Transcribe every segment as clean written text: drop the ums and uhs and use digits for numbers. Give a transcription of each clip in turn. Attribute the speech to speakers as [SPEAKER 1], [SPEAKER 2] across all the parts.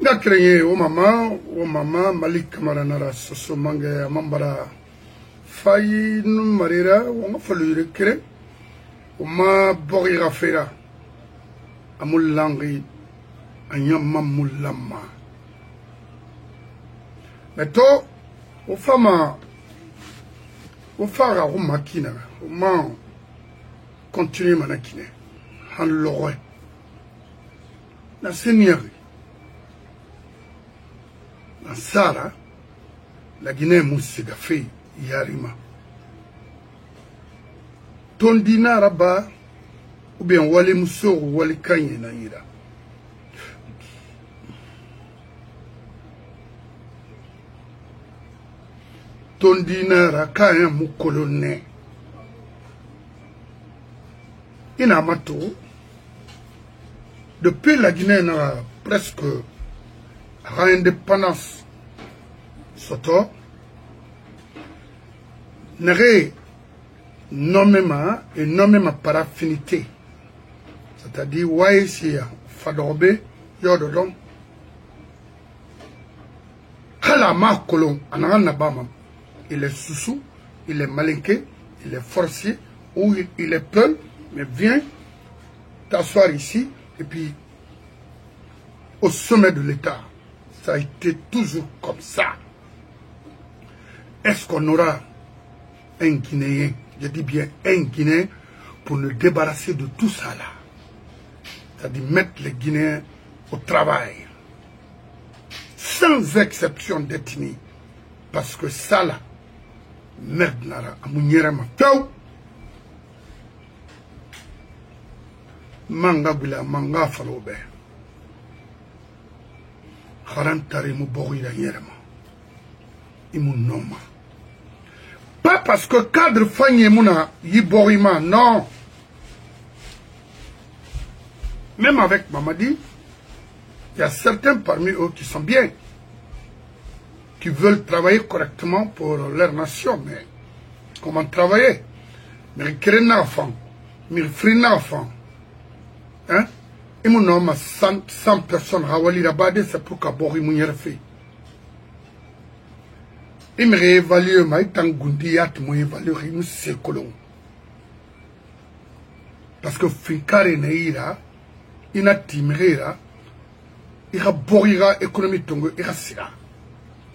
[SPEAKER 1] nga créé o mama Malik Maranara soso mange mambara fayi numarira o fallu cré o ma bogira fera amul langi anyamma mulama meto o fama o fara o makina o ma continuer manakine han loré na seigneurie na sara la Guinée musiga fe yarima tondina raba ou bien wali muso wali kanye na ira tondina rakaya mukolone ina mato depuis la Guinée n'a presque indépendance soto n'aurait nommément par affinité, c'est-à-dire Waïsia Fadorbe Yododon Kalama Kolon Ananabama, il est sous, il est malinqué, il est forcé ou il est peul, mais viens t'asseoir ici et puis au sommet de l'État. Ça a été toujours comme ça. Est-ce qu'on aura un Guinéen, je dis bien un Guinéen, pour nous débarrasser de tout ça là? C'est-à-dire mettre les Guinéens au travail. Sans exception d'ethnie. Parce que ça là, merde nara, amouniera ma feu. Manga bila manga falobe. Kharantari mu bori la yerma. Imu noma. Pas parce que cadre fanye muna yiborima, non. Même avec Mamadi, il y a certains parmi eux qui sont bien, qui veulent travailler correctement pour leur nation, mais comment travailler? Mais créer un enfant, mais offrir un enfant. Hein? Et mon nom a 100 personnes, Rawali Rabade, c'est pour qu'Abori Mounier fait. Il me réévalue, mais tant Goundiat, moi évalue, il se colon. Parce que Finkare Neira, il a timera, il a borira économie tongo, il a sira.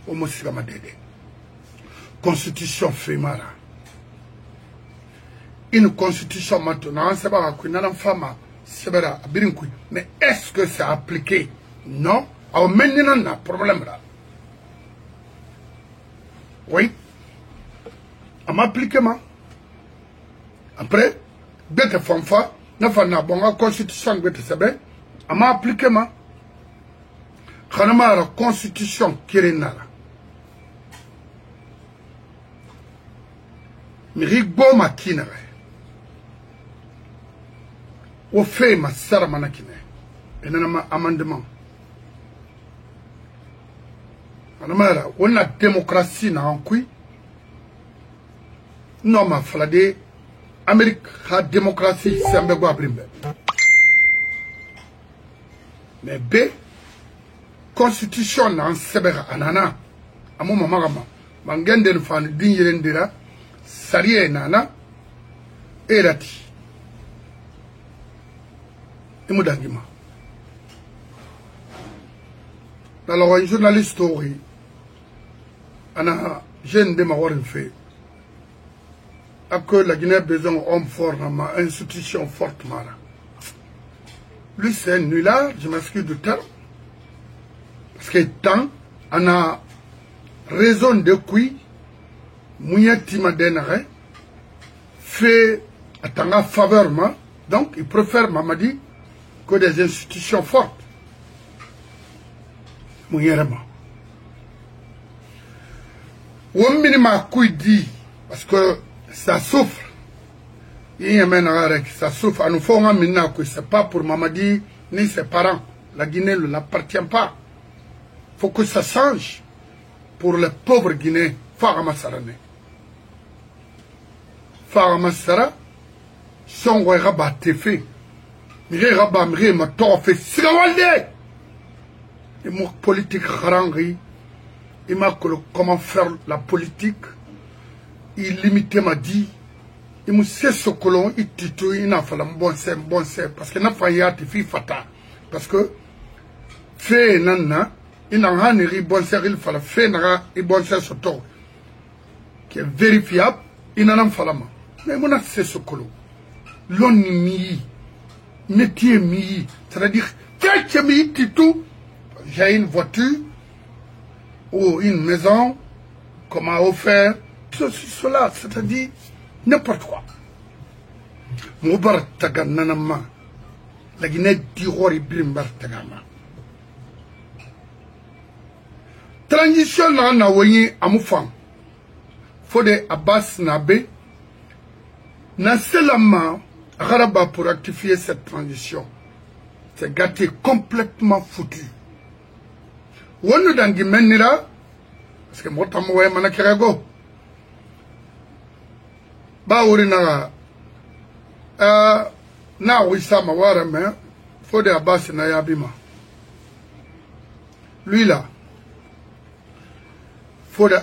[SPEAKER 1] Au Mossiga Madede. Constitution fémara. Une constitution maintenant, c'est pas qu'on a une femme. Mais est-ce que c'est appliqué? Non. Alors maintenant, on a un problème là. Oui. On m'a appliqué, moi. Après, dès que fanfa, n'a pas na bonga constitution que c'est bien. On m'a appliqué, moi. Quand on a la constitution qui est là. Mais rigbo ma kinere. Au fait, ma sœur manakine. Et non, amendement. On a démocratie dans un coup. Non, ma flade. Amérique a démocratie, c'est un peu abrimé. Mais B, constitution en sebera anana. À mon maman, mangende fan dingerendira, sarie nana, et rati. Imudangima. Alors, un journaliste, ana jeune de Mawarin fait. Que la Guinée a besoin d'hommes forts, d'une institution forte. Lui, c'est un nulard, je m'excuse du terme. Parce que tant, on a raison de quoi, Mouya Timadenare fait à faveur, donc il préfère Mamadi que des institutions fortes. Mouyerema. Ou un minimum couille dit, parce que ça souffre. Il y a un ça souffre. À nous faire un minimum que ce n'est pas pour Mamadi ni ses parents. La Guinée ne l'appartient pas. Il faut que ça change pour les pauvres Guinéens. Faramassarane. Faramassara, son rabat fait. Mire rabat, mire ma torfe, sigawalde! et mon politique harangi, il m'a dit comment faire la politique, il limitait m'a dit, il m'a dit ce colon, il tito, il n'a pas bon c'est, parce que n'a pas yati fi fata, parce que fait nana, il n'a rien ri bon c'est, il fallait fait n'a et bon c'est soto, qui est vérifiable, il n'en a pas la main. Mais mon c'est ce colon, l'on mi, métier mi, c'est-à-dire, quelqu'un mi tito, j'ai une voiture, ou une maison, comment offert, cela, c'est-à-dire n'importe quoi. Moubar Tagananama, la Guinée d'Iroir Brimbar Tagama. Transition là, na voyé à Moufang. Faut de Abbas Nabe, n'a seulement Araba pour rectifier cette transition. C'est gâté complètement foutu. Wonu dangi menira, parce que moi tamoue manakirago. Ba uri na wisa mawara me, faut de Abbas na yabima. Lui là, faut de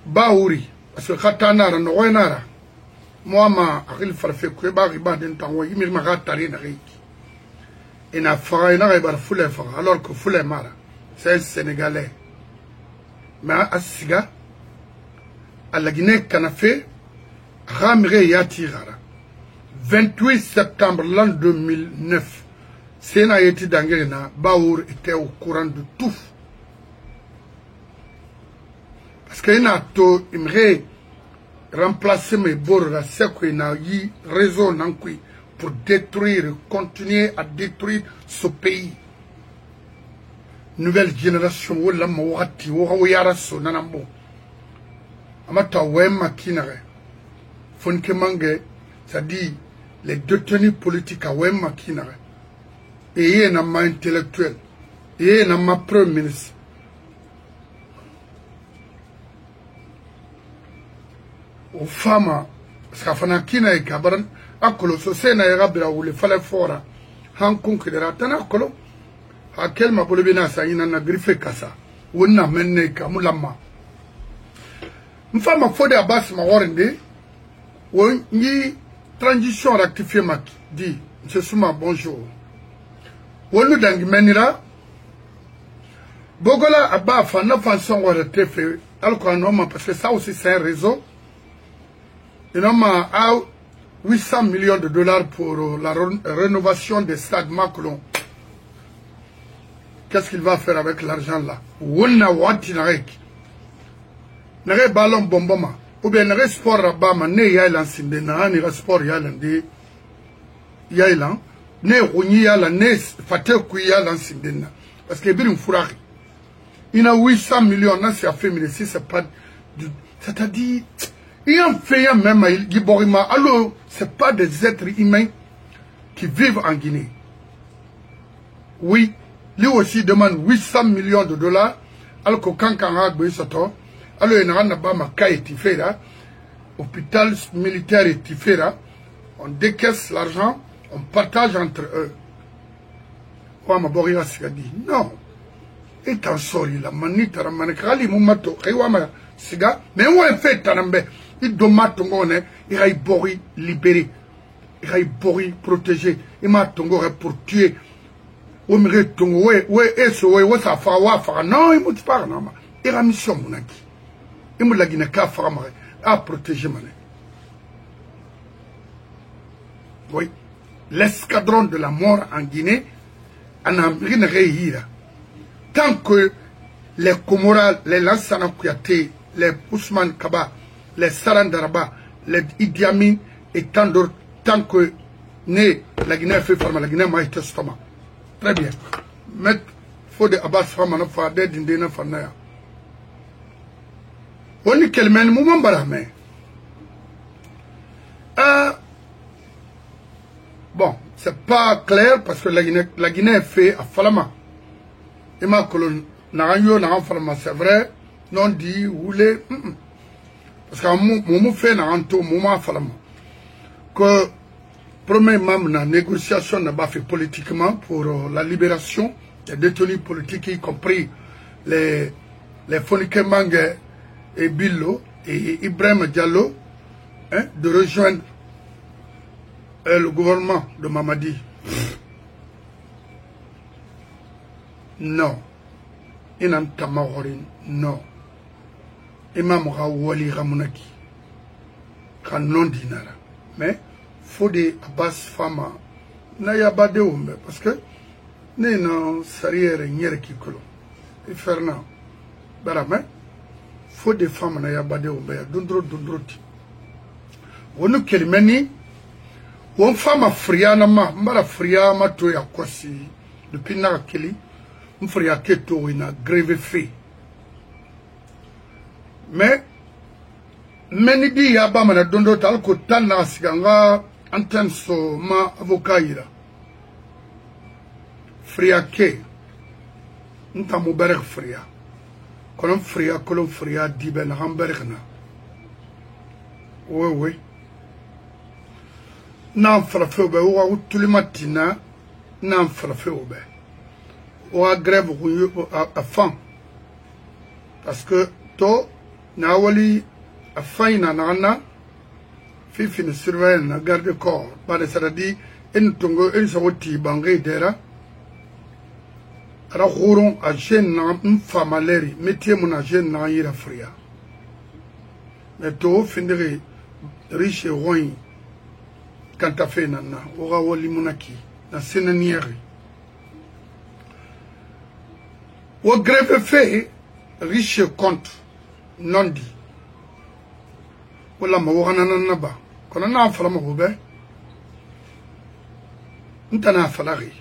[SPEAKER 1] ba uri, parce que katana no wenara. Moi ma akil farfe kwe ba riba den tango yimi ma gatari na riki. Et na fara ina riba foule fara, alors que foule mara. C'est un Sénégalais. Mais à Siga, à la Guinée, Canafé, Ramire Yatirara. 28 septembre l'an 2009, Sénat été d'Anguena, Baour était au courant de tout. Parce qu'il a tout, il me remplacer mes bords, c'est qu'il a eu raison pour détruire, continuer à détruire ce pays. Nouvelle génération, wala mawati, wawayara so nanambo. Amata wema kinare. Fonke mange, ça dit les détenus politiques à wema kinare. Et il y a un intellectuel. Et il y a un premier ministre. Aux femmes, parce qu'à fana kina et kabaran, akolo so sena yagabira ou le fallait fora. Hankon kidera tanakolo. À quel ma bolebina sa ina na griffe kasa wonna menne ka mulama mfama fode Abbas ma warende won ni transition rectifier ma dit monsieur Souma bonjour wonu dangi menira bogola aba fa na façon wa retefe alko anoma parce que ça aussi c'est un réseau et non ma 800 millions de dollars pour la rénovation des stades Macron. Qu'est-ce qu'il va faire avec l'argent là? Wonna wati narek. Nare ballon bomboma. Ou bien nare sport rabama ne yailan sinde na ni sport yalan de yailan ne runi yalan ne fate ku yalan sinde na. Parce que birin furari. Il a 800 millions na c'est fait mais si c'est pas c'est-à-dire il en fait même il borima alors c'est pas des êtres humains qui vivent en Guinée. Oui. Lui aussi demande 800 millions de dollars. Alors que quand on a besoin alors il y a un cas qui hôpital militaire et on décaisse l'argent, on partage entre eux. Non. Et en sori la manita la manekali mumato kaiwama siga mais où est fait tanambe il dommage tongone il va bori libéré il va bori protégé il m'a tongo pour tuer. Non, il m'a pas non. Il a mission monaki. Il m'a dit à protéger mané. Oui, l'escadron de la mort en Guinée en Amérique réhira. Tant que les Comoras, les Lansana Kouyaté, les Ousmane Kaba, les Sarandaraba, les Idi Amin et tant d'autres, tant que la Guinée fait former la Guinée m'a été stomac. Très bien. Mais faut de Abbas Famana Fade d'Indena Fanaya. On est quel même moment baramé. Bon, c'est pas clair parce que la Guinée fait à Falama. Et ma colonne n'a rien Falama, c'est vrai. Non dit, ou les. Parce qu'à mon fait n'a rien tout, moment Falama. Que. Premièrement, la négociation n'a pas fait politiquement pour la libération les détenus politiques, y compris les Fonike Mange et Billo et Ibrahim Diallo, hein, de rejoindre le gouvernement de Mamadi. Non. Inan Tamahorin, non. Imam Wali Ramunaki. Kan non dinara. Mais, faut des Abbas Fama. Naya bade umbe. Parce que, ne non sariere nyere kikolo. Et Fernand. Barame. Faut des femmes naya bade umbe. Dundro dundroti. Wonu kelimeni. Won femme fria na ma. Mbara fria ma to ya kwasi. Depuis na keli. Mfria keto ina greve fait. Mais, menidi ya ba mana dondo tal ko tal na siganga antenne so ma avocat ira. Fria ke. Nta mo berek fria. Kolon fria dibe na hamberek na. Oui. Nan frafe obe, ou tulimatina, nan frafe obe. Ou a grève à fin. Parce que, to, na wali, à fin, na fifi ne surveille, na garde corps. Bah, ça a dit, en tongo, en sorti, bangé dera. Ara rouron, à jeune, na, femme à l'air, métier mon à jeune, na, ira fria. Mais to, findere, riche et roi, quand t'as fait, nana, aura wali monaki, na sénanière. Ou grève fait, riche compte, non dit. Ou la ma wana nanaba. Quand on a fait la maroube, on a fait la ri.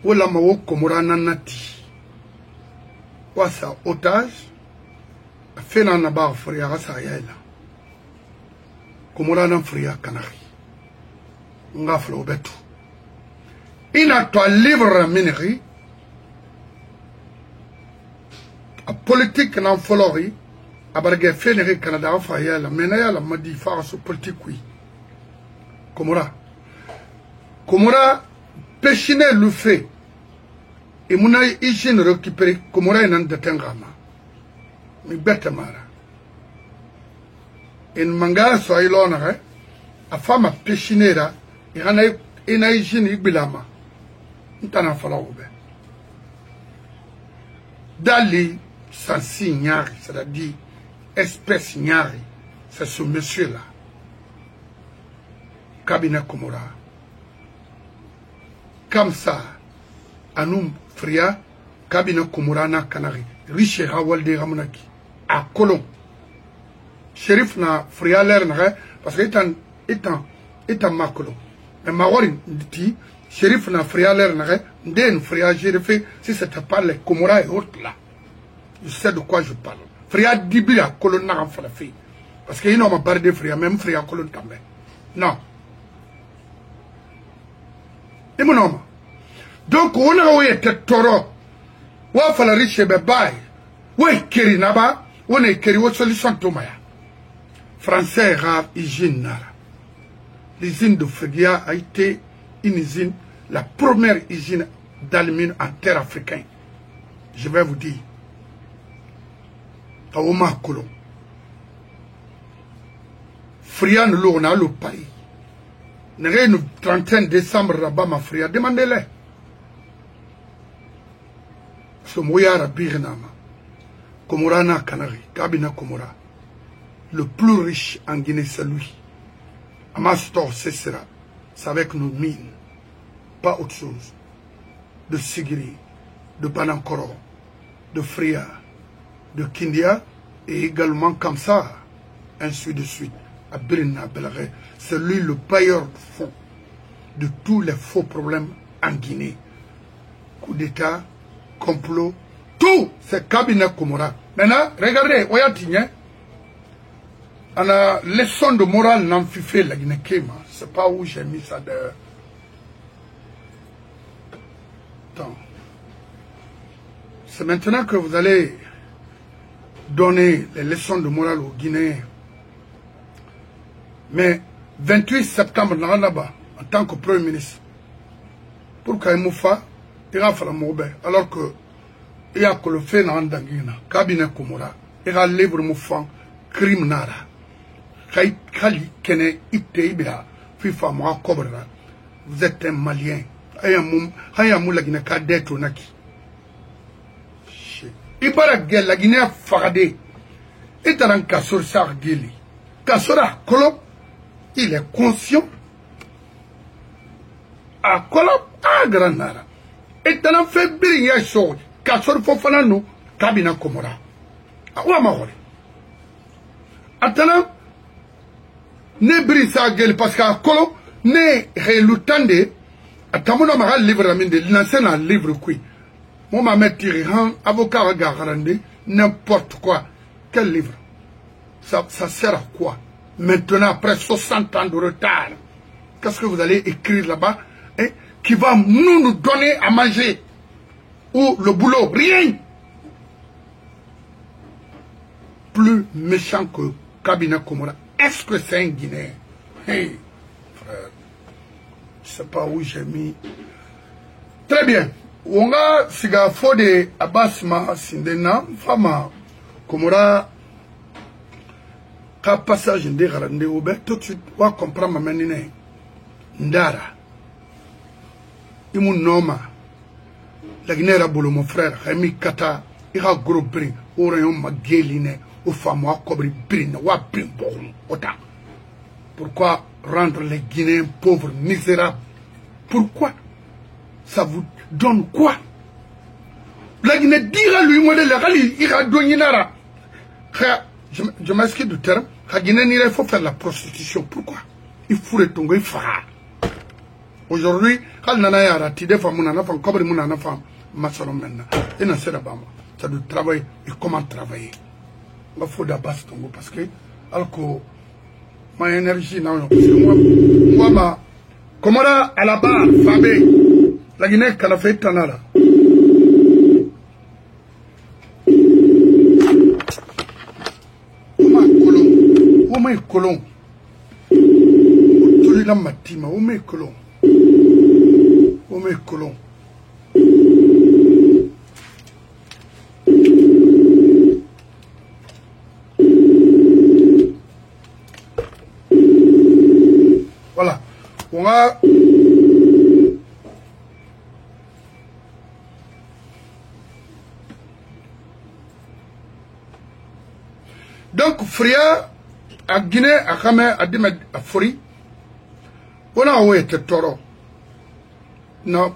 [SPEAKER 1] Ou la ma wo komura nanati. Ou sa otage, a fait na ba fria rasa yaela. Komura nan fria kanari. Nga flo betu. Ina to livre minerie. A politique n'en folori, a bargue fénéré Canada en faïel, mais n'a la m'a dit farce politique oui. Komora, péchiné le fait, et mon aïe hygiène récupéré, Komora n'en détengama. Mais bête mara. Et manga soit l'honneur, a femme a péchiné là, et en a hygiène ibilama. N'en a fallu oube. Dali, Sansi Nyari, c'est-à-dire espèce Nyari, c'est ce monsieur-là. Cabinet Komora. Comme ça, Anoum Fria, Cabinet Komora na Kanari, riche Rawalde Ramonaki, à Colon. Shérif na Fria l'air, parce que étant ma Colon. Mais Mawarin dit, Shérif na Fria l'air, n'den Fria, j'ai fait, si c'était pas les Komora et autres là. Je sais de quoi je parle. Fria Dibia, colonne n'a pas fait. Parce qu'il n'a pas parlé de Fria, même Fria colonne també. Non. Et mon homme. Donc, on a oué tête toro. Ou a fallu riche bébé. Ou est keri naba. Ou est keri ou solution tomaya. Français rare hygiène nara. L'usine de Fria a été une usine, la première usine d'alumine en terre africaine. Je vais vous dire. Aoma Colon. Fria ne l'on a le pays. N'est le 31 décembre là-bas, ma Fria, demandez-les. Ce moyara Birinama, Komorana Kanari, Kabina Komora, le plus riche en Guinée, c'est lui. Amastor, c'est cela. C'est avec nos mines, pas autre chose. De Sigiri, de Banankoro, de Fria, de Kindia, et également comme ça, ainsi de suite, à Birina Belare. C'est lui le payeur de fonds de tous les faux problèmes en Guinée. Coup d'État, complot, tout, c'est cabinet Komora. Maintenant, regardez, voyez-vous, on a leçon de morale n'en fait la Guinée Kéma. C'est pas où j'ai mis ça de... Attends. C'est maintenant que vous allez donner les leçons de morale aux Guinéens. Mais 28 septembre, en tant que Premier ministre, pour Kaimoufa, il a fait la alors que il y a que le fait dans Dangina, cabinet Komora, il a livre mon fan, crime nara. Kali Kene Ipteibira, FIFA Moa Cobra. Vous êtes un Malien. Hayamou la Guinée Kadet ou Naki. Ibara Gel la Guinée Farade. Et dans Kassor Sargeli. Kassora Kolop, il est conscient. À Kolop, à Granara. Et dans un fait briller chaud. Kassor Fofanano, Kabina Komora. À Ouamahore. Attends. Ne brisa Gel parce qu'à Kolop, ne relutande. Atamuna mara livre aminde lancer un livre qui moi m'a mettre avocat regarder n'importe quoi. Quel livre? Ça sert à quoi? Maintenant après 60 ans de retard, qu'est-ce que vous allez écrire là-bas qui va nous donner à manger? Ou le boulot? Rien. Plus méchant que Kabina Komora. Est-ce que c'est un Guinéen? Hey, frère. Je ne sais pas où j'ai mis. Très bien. Wonga siga fode abasma sindena fama Komora ka passage de garande obe tout de suite wa comprendre ma menine ndara imu noma la gnera bolo mon frère Rémi Kata ira gros brin o rayon mageline o fama wa kobri brin wa brin bon ota. Pourquoi rendre les Guinéens pauvres, misérables? Pourquoi? Ça vous donne quoi? La Guinée dira lui, moi, il ira donner nara. Je m'excuse du terme. La Guinée, il faut faire la prostitution. Pourquoi? Il faut retomber phare. Aujourd'hui, quand on a raté des femmes, on a fait comme on a fait ma soeur maintenant. Et non, c'est là-bas. Ça doit travailler. Et comment travailler? Il faut d'abord tomber parce que, alors que, ma énergie, non, parce que moi, Komora à la barre, Fabé, la Guinée, qu'elle a fait Tanara. Oumé Colon, Tulila Matima, Oumé Colon, Oumé Colon. Voilà. On va... Donc, Fria, à Guinée, à Kame, à Dimed, à Fori, on a été toro. Non.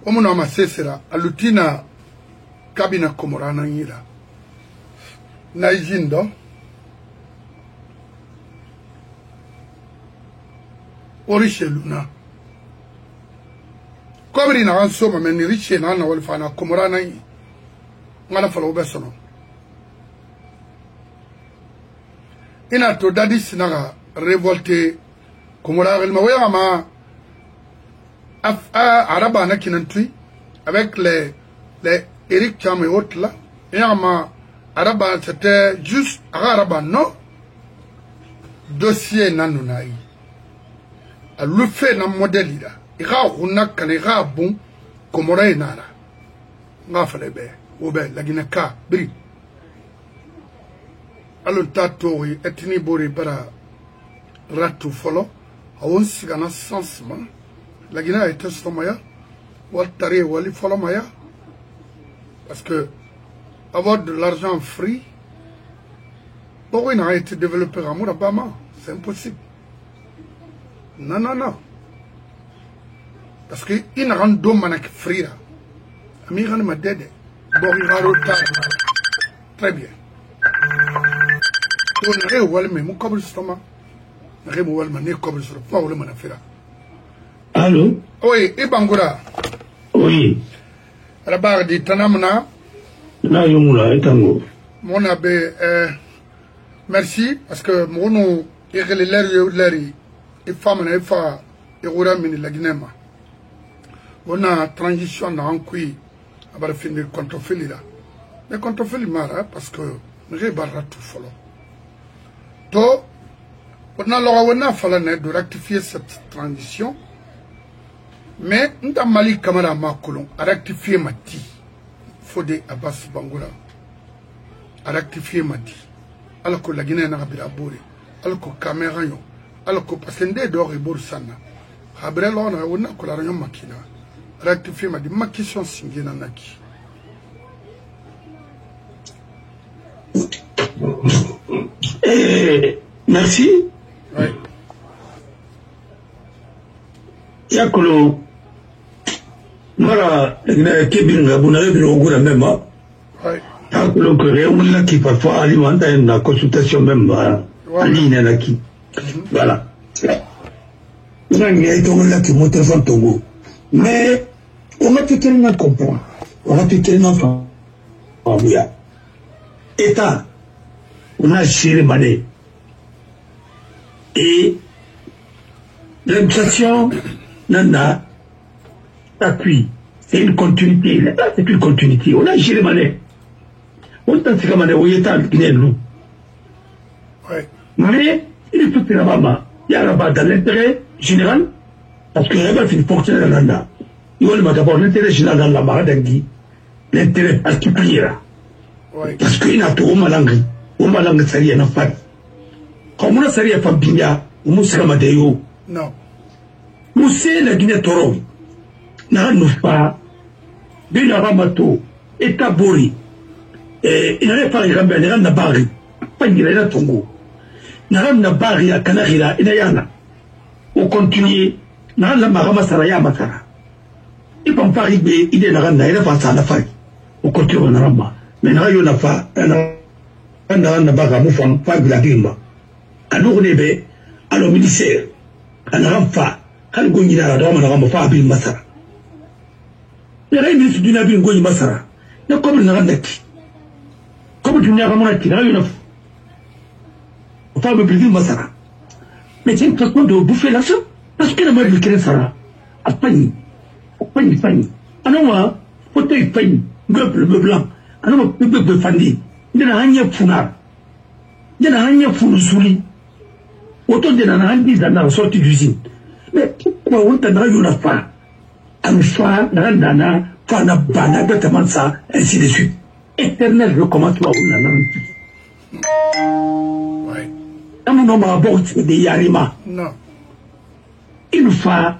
[SPEAKER 1] On a amassé cela. À l'outina, Kabina Komora, Nanyira. Naïjindo. Oriche Luna. Comme il n'a pas somme, mais il riche n'a pas fait Komora Naï. On a fait l'obéissance. Il a tout dit qu'il a révolté Komora. Il m'a dit Araba Kinantui avec les Eric Cham et autres là. Et Araba c'était juste Araba non. Dossier Nanonaï. Le fait d'un modèle là. Il y a un canera bon Komora et Nara. N'a fait les la Guinée-Ka, Bri. Alors, Tatori, Etini Bori Bara Ratu Folo, a un sigana sensement. La Guinée a été Somaya, Waltari Wali Folomaya. Parce que avoir de l'argent free, pourquoi il n'a été développé à Mourabama? C'est impossible. Non, non, non. Parce qu'il n'a rien d'homme qui free. Amiran m'a dit, très bien. On a oublié mon câble stomac. On a oublié mon câble sur le fond ou le manafera.
[SPEAKER 2] Allô?
[SPEAKER 1] Oui, et Bangura.
[SPEAKER 2] Oui.
[SPEAKER 1] La barre dit Tanamna.
[SPEAKER 2] Là, Yomula, et Tango.
[SPEAKER 1] Mon abbé, merci, parce que mon nom est l'air et femme et fa et Rouramini la Guinée. On a transition dans un coup à finir contre Félira. Mais contre Félimara, parce que nous avons tout follow. On a fallu de rectifier cette transition. Mais nda Mali Camara Makolon a rectifié ma dit. Fodé Abbas Bangola a rectifié ma dit. Alors que la Guinée n'a pas abordé. Alors que Cameroun, alors que Passende d'or et Borsana. Abrel on a une colère makina. Rectifié ma dit. Ma question c'est Naki.
[SPEAKER 2] Merci.
[SPEAKER 1] Oui.
[SPEAKER 2] Yakolo. Mara, Kébinga, vous n'avez pas au même.
[SPEAKER 1] Oui.
[SPEAKER 2] Yakolo, que qui parfois alimente une consultation même en ligne. Voilà. Il y a un qui montre son Togo. Mais on a tout tellement comprendre. On a tout tellement comprendre. État, on a géré Mané. Et l'inflation, nana, appui. C'est une continuité. L'État, c'est une continuité. On a géré Mané. On a géré Mané. On est en Guinée. Mais il faut que là-bas, il y a là-bas dans l'intérêt général, parce que là-bas, c'est une fonction de l'Anda. Il y a d'abord l'intérêt général dans la Maradangui, l'intérêt particulier là. Parce qu'il y a tout au Malangi Sari et Nafari. Comme on a Sari et Fabinga, ou Moussa Madeo.
[SPEAKER 1] Non.
[SPEAKER 2] Moussa la Guinée Toro. N'a nous pas. Bina Ramato, Etabori. Et il n'avait pas les Rambes, il n'a pas ri. Pas il n'a Tongo. Naram na bari ya kanahira inayana o continuer na la marama saraya matara ipam pari be ide na na ina fa sana fa o continue na rama mais na yo na fa na baga mu fa fa bila dimba anu ne be alo ministère ana ramfa kan go nyina ra do ma na fa bil masara le ray ministre du nabi go nyi masara na ko na ndaki ko du nya ramona ki na yo na femme brûle Masara. Mais c'est une façon de bouffer l'argent. Parce que la mère du Kéré Sara a pagné. Pagné. Alors moi, fauteuil pagné, meuble blanc. Alors moi, meuble fandi. Il y a un founard. Il y a un founousouli. Autant de l'analyse dans la sortie d'usine. Mais pourquoi on t'en a eu la fin? Un fa, nana, fana, bana, bêtement ça, ainsi de suite. Éternel recommencement, on a non ma boxe de Yarima.
[SPEAKER 1] Non.
[SPEAKER 2] Il fa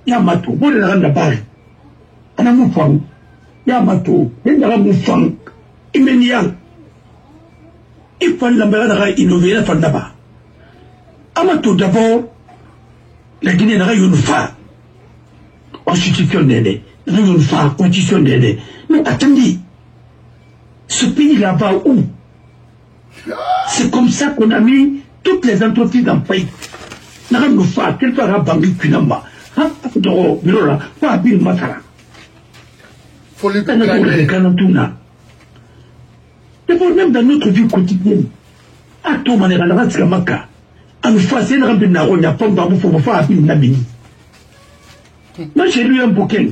[SPEAKER 2] Yamato. Bon la randa bari. Ana mufang Yamato. Il a mufang immédiat. Il faut la innover la fin là-bas. Amato d'abord. La Guinée n'a une fa constitutionnelle. Une fa constitutionnelle. Mais attendez. Ce pays là-bas où? C'est comme ça qu'on a mis toutes les entreprises dans le pays. Nous avons fait quelque chose à Bangui Kunamba. D'abord, même dans notre vie quotidienne, à tout manière, à la race Maka, à nous faire un rempli de Naronia, pour nous faire un Nabini. Moi, j'ai lu un bouquin,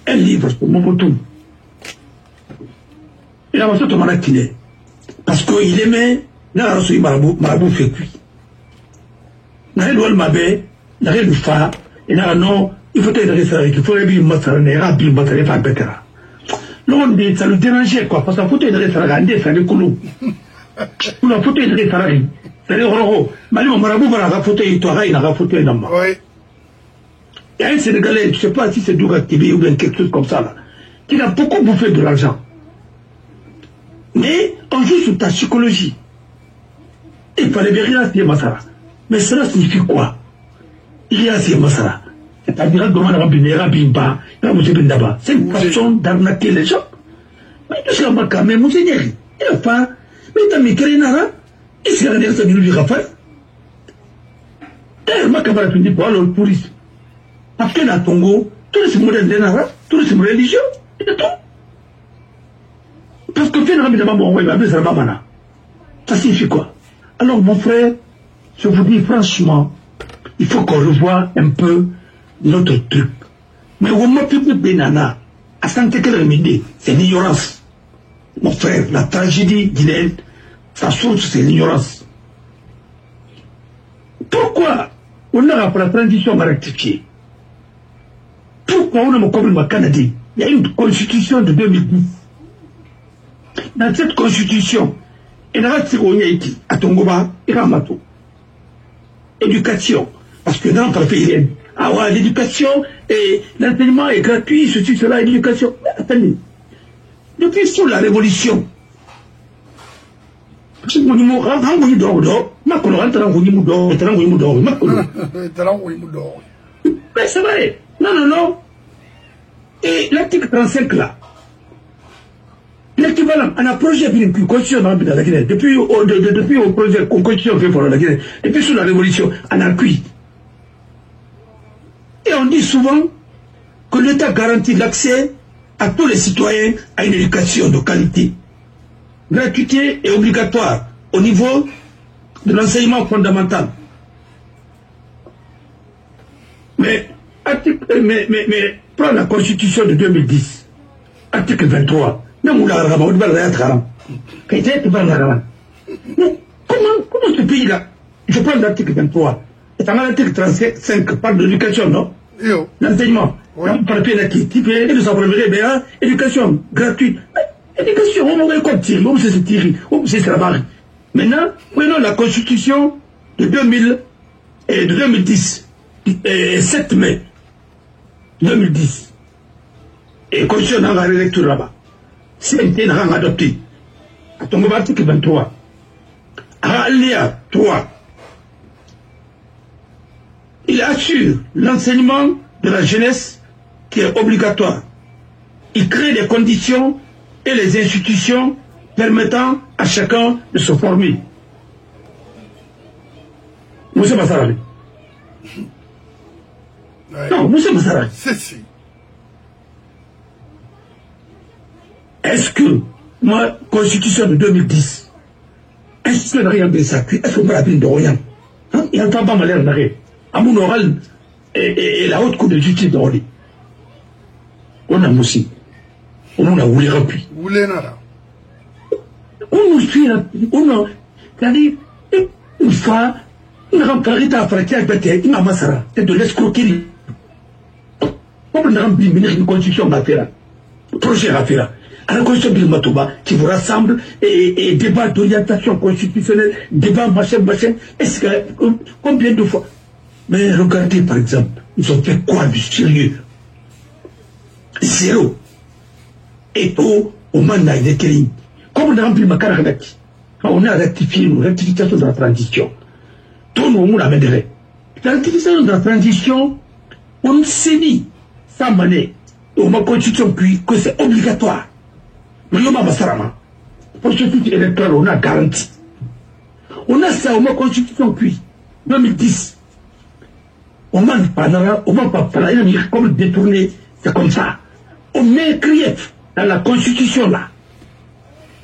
[SPEAKER 2] un livre sur Momotou. Il a reçu Thomas Kiné. Parce qu'il aimait, n'a reçu Marabout fait cuit. N'a rien de mabé, n'a rien de fa, et n'a non, il faut être référé, il faut être massacré, n'a bien massacré, pas bêter. Non, ça le dérangeait, quoi, parce qu'il faut être référé, ça les coulous. Pour la photo de référé, c'est les roro. Mais le Marabout va la photo, il t'aura, il a photo, il n'a pas. Il y a un Sénégalais, je ne sais pas si c'est Douga TV ou bien quelque chose comme ça, là, qui a beaucoup bouffé de l'argent. Mais on joue sur ta psychologie. Il fallait bien rien à Masara. Mais cela signifie quoi? Il y a à Masara. C'est-à-dire c'est une façon d'arnaquer les gens. Mais tout ça m'a quand même il a pas. Mais t'as mis Kérinara, il s'est rendu à sa ville du Rafale. Et ma camarade finit pour aller au tourisme. Parce que dans Tongo, tourisme moderne, tourisme religieux, et tout. Parce que finalement, ça signifie quoi? Alors mon frère, je vous dis franchement, il faut qu'on revoie un peu notre truc. Mais au moins, Benana, à santé qu'elle remédie, c'est l'ignorance. Mon frère, la tragédie guinéenne, sa source, c'est l'ignorance. Pourquoi on a pour la transition à rectifier? Pourquoi on a mon comme Canada? Il y a une constitution de 2010. Dans cette constitution, il y a à Tongoba et Ramato. Éducation. Parce que dans le pays, l'éducation et l'enseignement est gratuit, ceci, cela, l'éducation. Attendez. Depuis sous la révolution, c'est vrai. Non. Et l'article 35 là, l'équivalent, on a projet d'une constitution dans la Guinée, depuis au projet constitution fait pour la Guinée, depuis sous la révolution, on a cuit. Et on dit souvent que l'État garantit l'accès à tous les citoyens à une éducation de qualité, gratuité et obligatoire au niveau de l'enseignement fondamental. Mais prends la Constitution de 2010, article 23. Comment ce pays-là, je prends l'article 23, et dans l'article 35 parle de l'éducation, non? L'enseignement. Éducation gratuite. Éducation, on va comme tirer, on sait se tirer, on sait se rabattre. Maintenant, prenons la Constitution de 2000 et de 2010, 7 mai 2010. Et Constitution dans la relecture là-bas. CNT n'a rien adopté. À ton article 23. À Alia 3. Il assure l'enseignement de la jeunesse qui est obligatoire. Il crée les conditions et les institutions permettant à chacun de se former. Monsieur Massarabi. Non, Monsieur Massarabi. Est-ce que, moi, Constitution de 2010, est-ce que rien de ça? Est-ce qu'on va la de rien? Il n'y a pas mal d'air d'arrêt. À mon oral et la haute cour de justice d'Orly. On a aussi. On a voulu remplir. On nous suit, on a, c'est-à-dire, une fois, on a rempli la frontière avec une amassara, c'est de l'escroquerie. On a rempli une constitution à faire, projet à faire. À la constitution de Matoba, qui vous rassemble et débat d'orientation constitutionnelle, débat machin, est-ce que, combien de fois? Mais regardez par exemple, ils ont fait quoi de sérieux? Zéro. Et au mandat de Kéline. Comme on a rempli ma caractère, on a rectifié une rectification de la transition. Tout le monde l'amènerait. La rectification de la transition, on s'est dit, sans maner, au ma constitution, puis que c'est obligatoire. Mais il y a Massarama. Pour ce titre électoral, on a garanti. On a ça au ma constitution, puis 2010. On m'a pas parlé, comme détourné, c'est comme ça. On met grief dans la constitution là.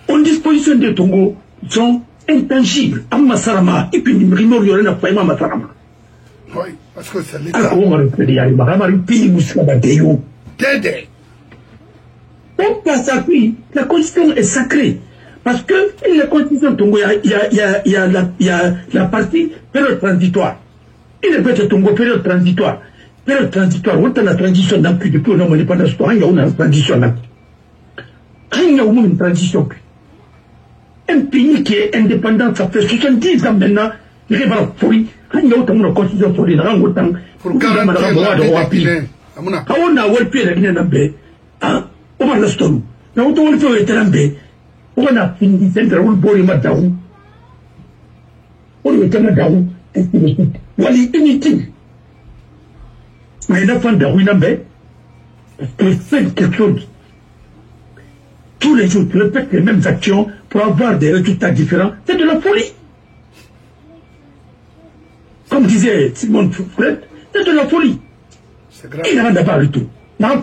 [SPEAKER 2] En disposition des Tongo sont intangibles. Amassarama, et puis Rimor Yorena Faima Massarama.
[SPEAKER 1] Oui, parce que c'est l'État.
[SPEAKER 2] Alors, on va le dire, on va le pays Moussabadéo.
[SPEAKER 1] Dédé.
[SPEAKER 2] On passe à lui, la constitution est sacrée. Parce que la constitution Tongo, il y a la partie période transitoire. Il est peut-être Tongo période transitoire. Période transitoire, on a la transition d'un plus depuis on a l'indépendance, il y a une transition là. Il y a une transition. Un pays qui est indépendant, ça fait 70 ans maintenant, il va la folie. Il y a une constitution sur les rangs autant.
[SPEAKER 1] Pour garantir la vie des Guinéens.
[SPEAKER 2] On a Walpé la Guinée Nambé. On va la stone. On a Walpé la Nambé. On a fini, c'est un rôle Madaou. On est un Madaou. Wali inutile. Mais il a fait Daou Nambé. Parce que c'est quelque chose. Tous les jours, tu répètes les mêmes actions pour avoir des résultats différents. C'est de la folie. Comme disait Simone Foulet, c'est de la folie.
[SPEAKER 1] C'est grave.
[SPEAKER 2] Il n'y a rien à du tout. Alors,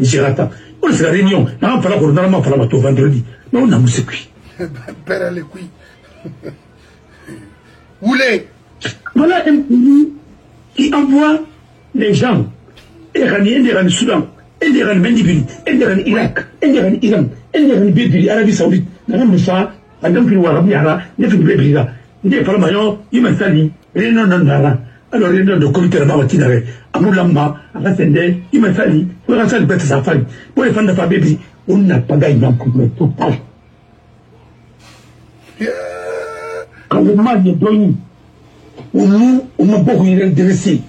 [SPEAKER 2] j'ai raté. On se la réunion. Vendredi. Mais on a moussé cuit.
[SPEAKER 1] Père les couilles. Oulé.
[SPEAKER 2] Voilà un pays qui envoie les gens. Iraniens, Soudan. Indiran Mendibili, Indiran Irak, Indiran Iran, Indiran Bébili, Arabie Saoudite, Nadam Moussa, Adam Piwara, Miara, Nefin Bébrira, Nde Palamayon, Iman Sali, Renon Nara, alors réunion de comité là-bas tinare amulama akasende imefali pour ça le bête sa famille pour les fans de famille on n'a pas gagné un problème total quand on m'a dit donc on m'a beaucoup intéressé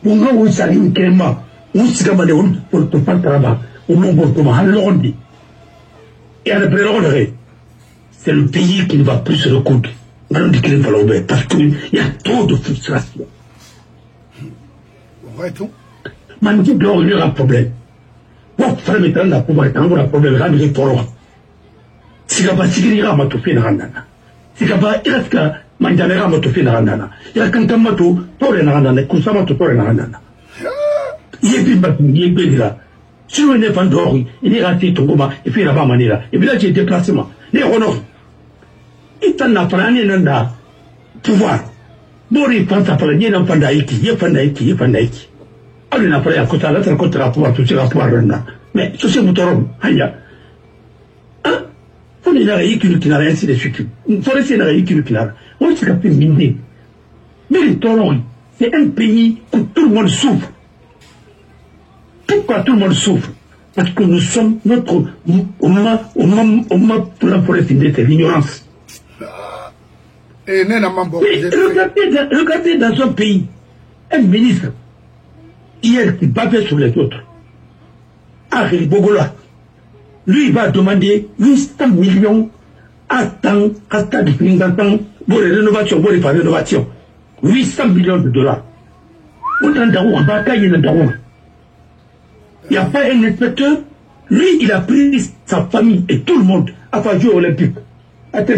[SPEAKER 2] on a eu ça une crème on s'est commandé pour tout faire travail on m'a beaucoup mal et après c'est le pays qui ne va plus se recoudre parce qu'il y a trop de frustration.
[SPEAKER 1] Ouais, tout.
[SPEAKER 2] Man dit donc il y aura un problème. Pour faire maintenant la pauvreté, on a un problème là, il est pour moi. Si la base il ira matoufé na randana. Si la base il reste manjanera matoufé na randana. Il y a quand on matou tore na randana, kusama to tore na randana. Il est bien battu, il est bien là. Si on est vendori, il est raté ton goma et puis là-bas manila. Et puis là j'ai déplacement. Les honors. Il t'en a parlé nanda pouvoir. Bori pensa para ni nan fanda iki, ye fanda iki. Ali na para ya kota la tra kota pouvoir tout ça pouvoir nanda. Mais ce c'est motorom hanya. Hein? Faut ni na iki qui n'a rien ainsi de suite. Faut rester na iki qui n'a. On se capte minde. Mais le Toron, c'est un pays où tout le monde souffre. Pourquoi tout le monde souffre? Parce que nous sommes notre on m'a pour la forêt de l'ignorance. Regardez dans un pays, un ministre, hier qui bavait sur les autres, Henri Bogola, lui il va demander 800 millions à temps de financement pour les rénovations, pour les rénovations. 800 millions de dollars. Il n'y a pas un inspecteur, lui il a pris sa famille et tout le monde à faire jouer olympique. Attends,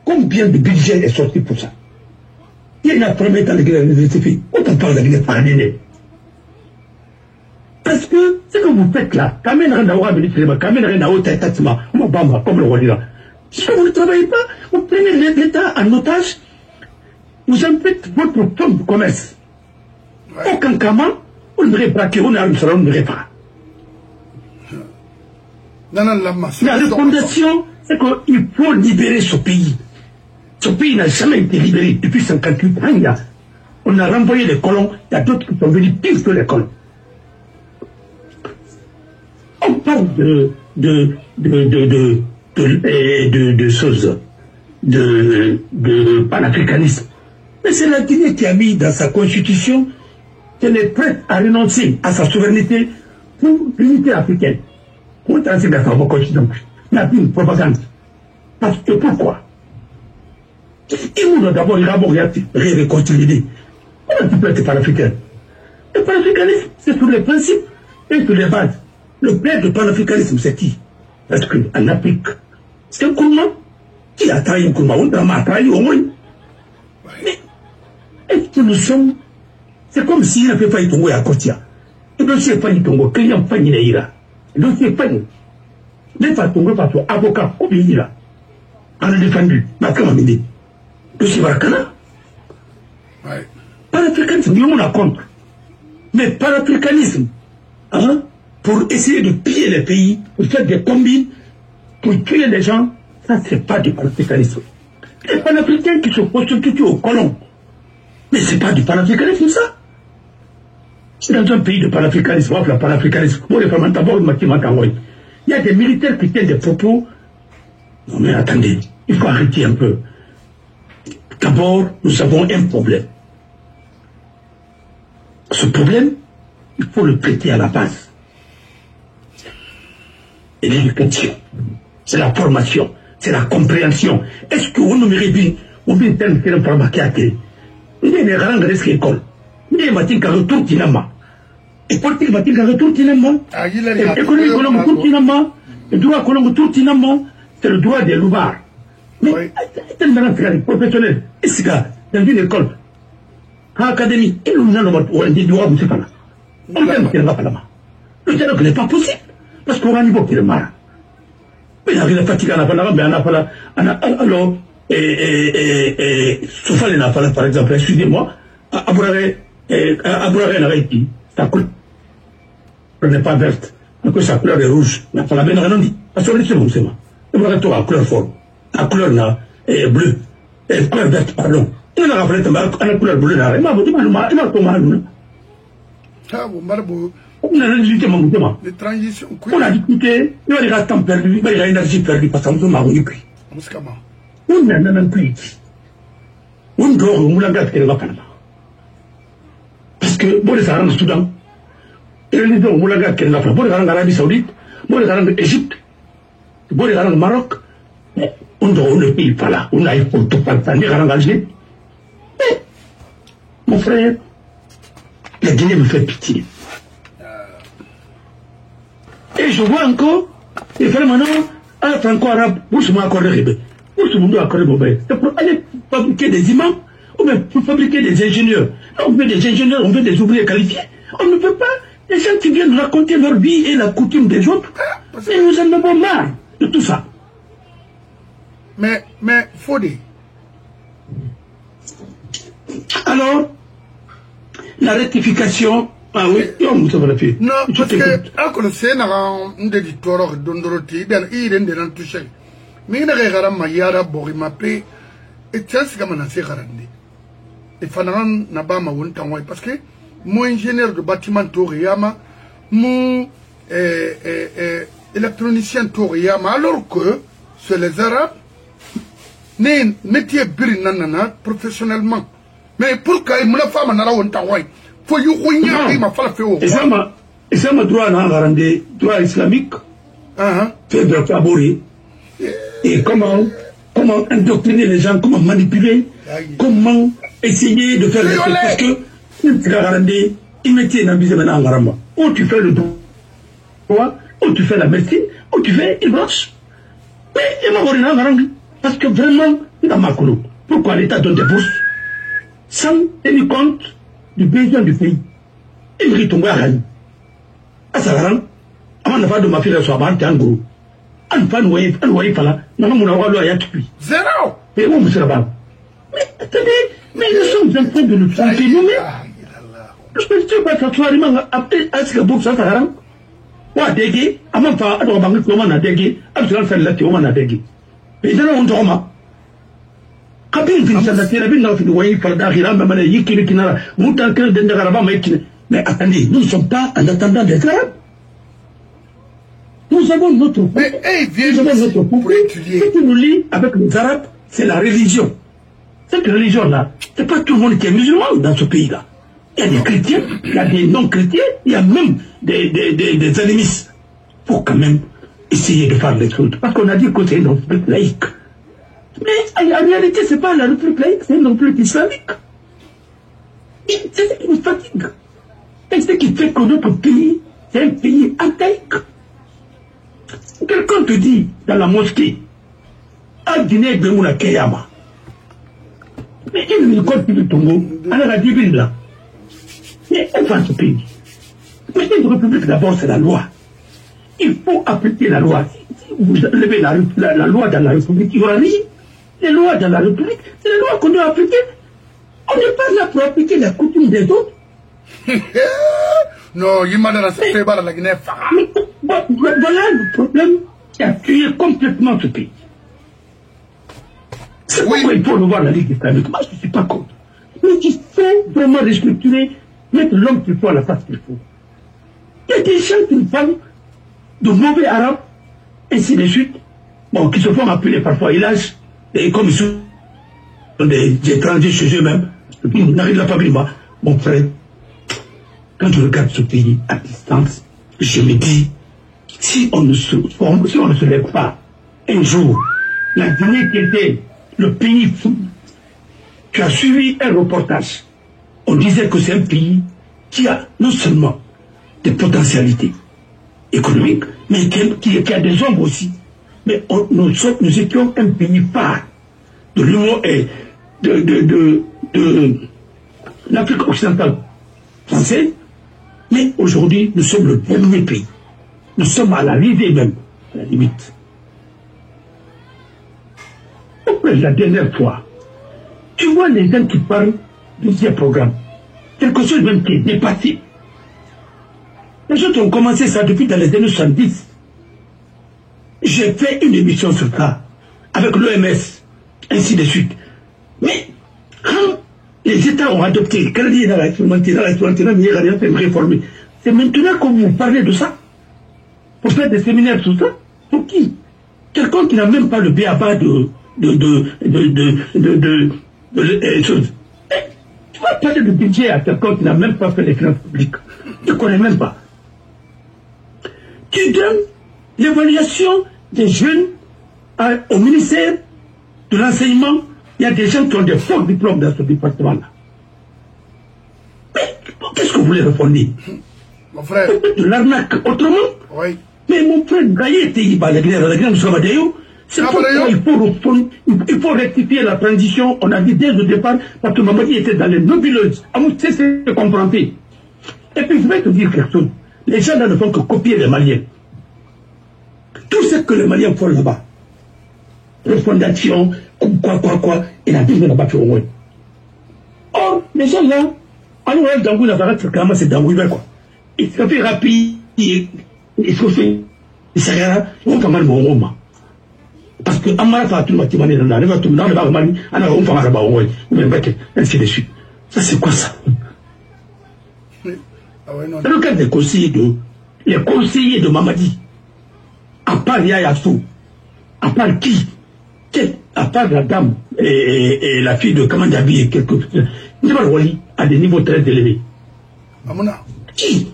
[SPEAKER 2] combien de budget est sorti pour ça? Il y a un premier temps de l'université. On te parle de l'université par année. Parce que ce que vous faites là, quand même, comme le roi là. Si vous ne travaillez pas, vous prenez l'État en otage, vous en faites votre fonds de commerce. Aucun comment, on ne verrait pas qu'on a un salon, on ne verrait pas. La recommandation, c'est qu'il faut libérer ce pays. Ce pays n'a jamais été libéré depuis 58 ans. On a renvoyé les colons, il y a d'autres qui sont venus pire que les colons. On parle de choses, de panafricanisme. Mais c'est la Guinée qui a mis dans sa constitution qu'elle est prête à renoncer à sa souveraineté pour l'unité africaine. Pour transmettre à sa constitution. Il n'y a plus une propagande. Parce que pourquoi? Il nous d'abord réconcilier. On a tout être panafricain. Le panafricanisme, c'est sur les principes et sur les bases. Le père de panafricanisme, c'est qui? Parce qu'en Afrique, c'est un Kourma qui a trahi un Kourma. On a trahi au moins. Mais est-ce que nous sommes. C'est comme s'il avait failli tomber à Kotia. Le dossier failli tomber, qu'il y a failli là. Le dossier failli. Les femmes tombent par son avocat, au pays là. On a défendu. Ma camarade. Le Sivarakana. Panafricanisme, nous on a contre. Mais panafricanisme, hein, pour essayer de piller les pays, pour faire des combines, pour tuer les gens, ça c'est pas du panafricanisme. Les panafricains qui se constituent aux colons, mais c'est pas du panafricanisme ça. C'est dans un pays de panafricanisme, on appelle panafricanisme. Il y a des militaires qui tiennent des propos. Non mais attendez, il faut arrêter un peu. D'abord, nous avons un problème. Ce problème, il faut le traiter à la base. Et l'éducation, c'est la formation, c'est la compréhension. Est-ce qu'on nous mérite bien, on vient de faire un pharmacien à télé? Il y a des grands risques d'école. Il y a des retour tinama. Et politique va dire retour tinama. Économie colombe tour tinama. Le droit colombe tour tinama. C'est le droit des louvards. Mais tellement professionnel, est-ce que dans une école, en académie, il nous a dit droit, c'est pas là. On ne peut pas là-bas. Le dialogue n'est pas possible. Parce qu'on a un niveau qui est marre. Mais il y a une fatigue à la fin, mais on a pas là. Alors, Soufal n'a pas là, par exemple, excusez-moi, Abourare n'a été, sa couleur n'est pas verte, que sa couleur est rouge, n'a pas la même raison dit. Parce que c'est bon. Il va rester à couleur forte. La couleur là est bleue, couleur verte, pardon. Il n'a pas fait un couleur bleue là. Il m'a dit, il m'a dit,
[SPEAKER 1] ah, bon, marabou.
[SPEAKER 2] On a discuté, mon mouvement.
[SPEAKER 1] Les transitions.
[SPEAKER 2] On a discuté, il y a temps perdu, il y a l'énergie perdue parce qu'on m'a repris. On n'a même plus. On doit regarder ce qu'il va faire. Parce que, bon, les Arabes au Soudan, et les gens, on regarde ce qu'il va faire. Bon, les Arabes en Arabie Saoudite, bon, les Arabes en Égypte, bon, les Arabes au Maroc, on ne paye pas là. On a eu pour tout faire, les Arabes en Algérie. Mais, mon frère, la Guinée me fait pitié. Et je vois encore, et vraiment, un franco-arabe, vous se m'accordez, vous se m'accordez, c'est pour aller fabriquer des imams, ou même pour fabriquer des ingénieurs. On veut des ingénieurs, on veut des ouvriers qualifiés. On ne peut pas, les gens qui viennent raconter leur vie et la coutume des autres, et nous en avons marre de tout ça.
[SPEAKER 1] Mais, Fodé.
[SPEAKER 2] Alors, la rectification, ah oui,
[SPEAKER 1] non, parce que, c'est un éditeur d'Ondoroti, il est dans tout ça. Mais il y a un Mayara Borimapé, et tiens, c'est comme un assez garandi. Et Fanaran Nabama Wuntanway, parce que mon ingénieur de bâtiment Toriyama, mon électronicien Toriyama, alors que c'est les Arabes, n'est métier birinanana professionnellement. Mais pourquoi il me l'a fait à Wuntanway?
[SPEAKER 2] Et ça m'a droit droit islamique, fait de favori. Et comment indoctriner les gens, comment manipuler, comment essayer de faire les choses. Parce que il mettait dans le Garamba. Ou tu fais le droit, ou tu fais la médecine, ou tu fais une branche. Mais il m'a volé dans Garamba. Parce que vraiment, dans ma colo, pourquoi l'État donne des bourses sans tenir compte du besoin du pays. Il rit ton gars. À Sagaran, avant de faire de ma fille à Soaban, t'es un gros. Un fan, un voyez pas là. Non, mon avoir le Ayatupi.
[SPEAKER 1] Zéro!
[SPEAKER 2] Et où, monsieur Rabat? Mais attendez, mais nous sommes en train de nous tromper nous-mêmes. Parce que tu vas t'asseoir, il m'a appelé à ce que vous, ça, Sagaran. Ou à déguer, à mon pas, à droit, comment à déguer, à ce qu'on fait là, tu vas à déguer. Mais là, on dorme. Quand il finit sa nature, il n'a pas de voyer par d'arrière, mais il y a qui n'a pas de mais attendez, nous ne sommes pas en attendant des Arabes. Nous avons notre peuple. Nous avons notre peuple. Ce qui nous lie avec les Arabes, c'est la religion. Cette religion-là, ce n'est pas tout le monde qui est musulman dans ce pays-là. Il y a des chrétiens, il y a des non-chrétiens, il y a même des animistes. Il faut quand même essayer de faire les choses. Parce qu'on a dit que c'est une république laïque. Mais en réalité, ce n'est pas la république laïque, c'est une république islamique. C'est ce qui nous fatigue. Et ce qui fait que notre pays, c'est un pays archaïque. Quelqu'un te dit dans la mosquée, à Guinée de Mouna Keyama. Mais il ne compte plus de Tongo, alors la divine là. Mais elle va ce pays. Mais une république d'abord, c'est la loi. Il faut appliquer la loi. Si vous levez la loi dans la république, il y aura rien. Les lois dans la république, c'est les lois qu'on doit appliquer. On n'est pas là pour appliquer la coutume des autres.
[SPEAKER 1] Non, il m'a donné ce pas la Guinée.
[SPEAKER 2] Voilà le problème qui a tué complètement ce pays. C'est pourquoi il faut revoir la Ligue islamique. Moi, je ne suis pas contre. Mais il faut vraiment restructurer, mettre l'homme qu'il faut à la place qu'il faut. Il y a des gens qui nous parlent de mauvais arabes, ainsi de suite, bon, qui se font appeler parfois Ilage, et comme ils sont des étrangers chez eux-mêmes, ils n'arrivent pas bien. Mon frère, quand je regarde ce pays à distance, je me dis, si on ne se lève pas, un jour, la Guinée qui était le pays fou, tu as suivi un reportage, on disait que c'est un pays qui a non seulement des potentialités économiques, mais qui a des ombres aussi. Mais nous étions un pays phare de l'Union et de l'Afrique occidentale française. Mais aujourd'hui, nous sommes le dernier pays. Nous sommes à l'arrivée même, à la limite. La dernière fois, tu vois les gens qui parlent de ces programmes. Quelque chose même qui est dépassé. Les autres ont commencé ça depuis dans les années 70. J'ai fait une émission sur ça, avec l'OMS, ainsi de suite. Mais Quand les États ont adopté, quand il y a la réformer, c'est maintenant que vous parlez de ça. Pour faire des séminaires sur ça. Pour qui? Quelqu'un qui n'a même pas le B.A.B.A. de choses. Tu vas parler de budget à quelqu'un qui n'a même pas fait les finances publiques. Tu ne connais même pas. Tu donnes l'évaluation des jeunes au ministère de l'enseignement. Il y a des gens qui ont des faux diplômes dans ce département-là. Mais qu'est-ce que vous voulez répondre?
[SPEAKER 1] Mon frère.
[SPEAKER 2] De l'arnaque autrement?
[SPEAKER 1] Oui.
[SPEAKER 2] Mais mon frère, c'est pourquoi il faut rectifier la transition. On a dit dès le départ, parce que Mamadi était dans les nobuleuses. C'est de comprendre. Et puis je vais te dire quelque chose. Les gens là ne font que copier les Maliens. Tout ce que les Maliens font là-bas, refondation, quoi, il a dit là-bas au moins. Or, les gens là, alors Dangou n'a pas clairement c'est Dangou quoi. Il se fait rapide, il se fait, il s'est rien, il va pas mal mon roman. Parce que Amara fait tout le matin, il va tout le monde, il va mal, il va pas mal au moins, ainsi de suite. Ça c'est quoi ça? Dans le cas des conseillers de Mamadi, à part Yayassou, à part qui? À part la dame et la fille de Kamandabi et quelques Wali à des niveaux très élevés.
[SPEAKER 1] Amona.
[SPEAKER 2] Qui?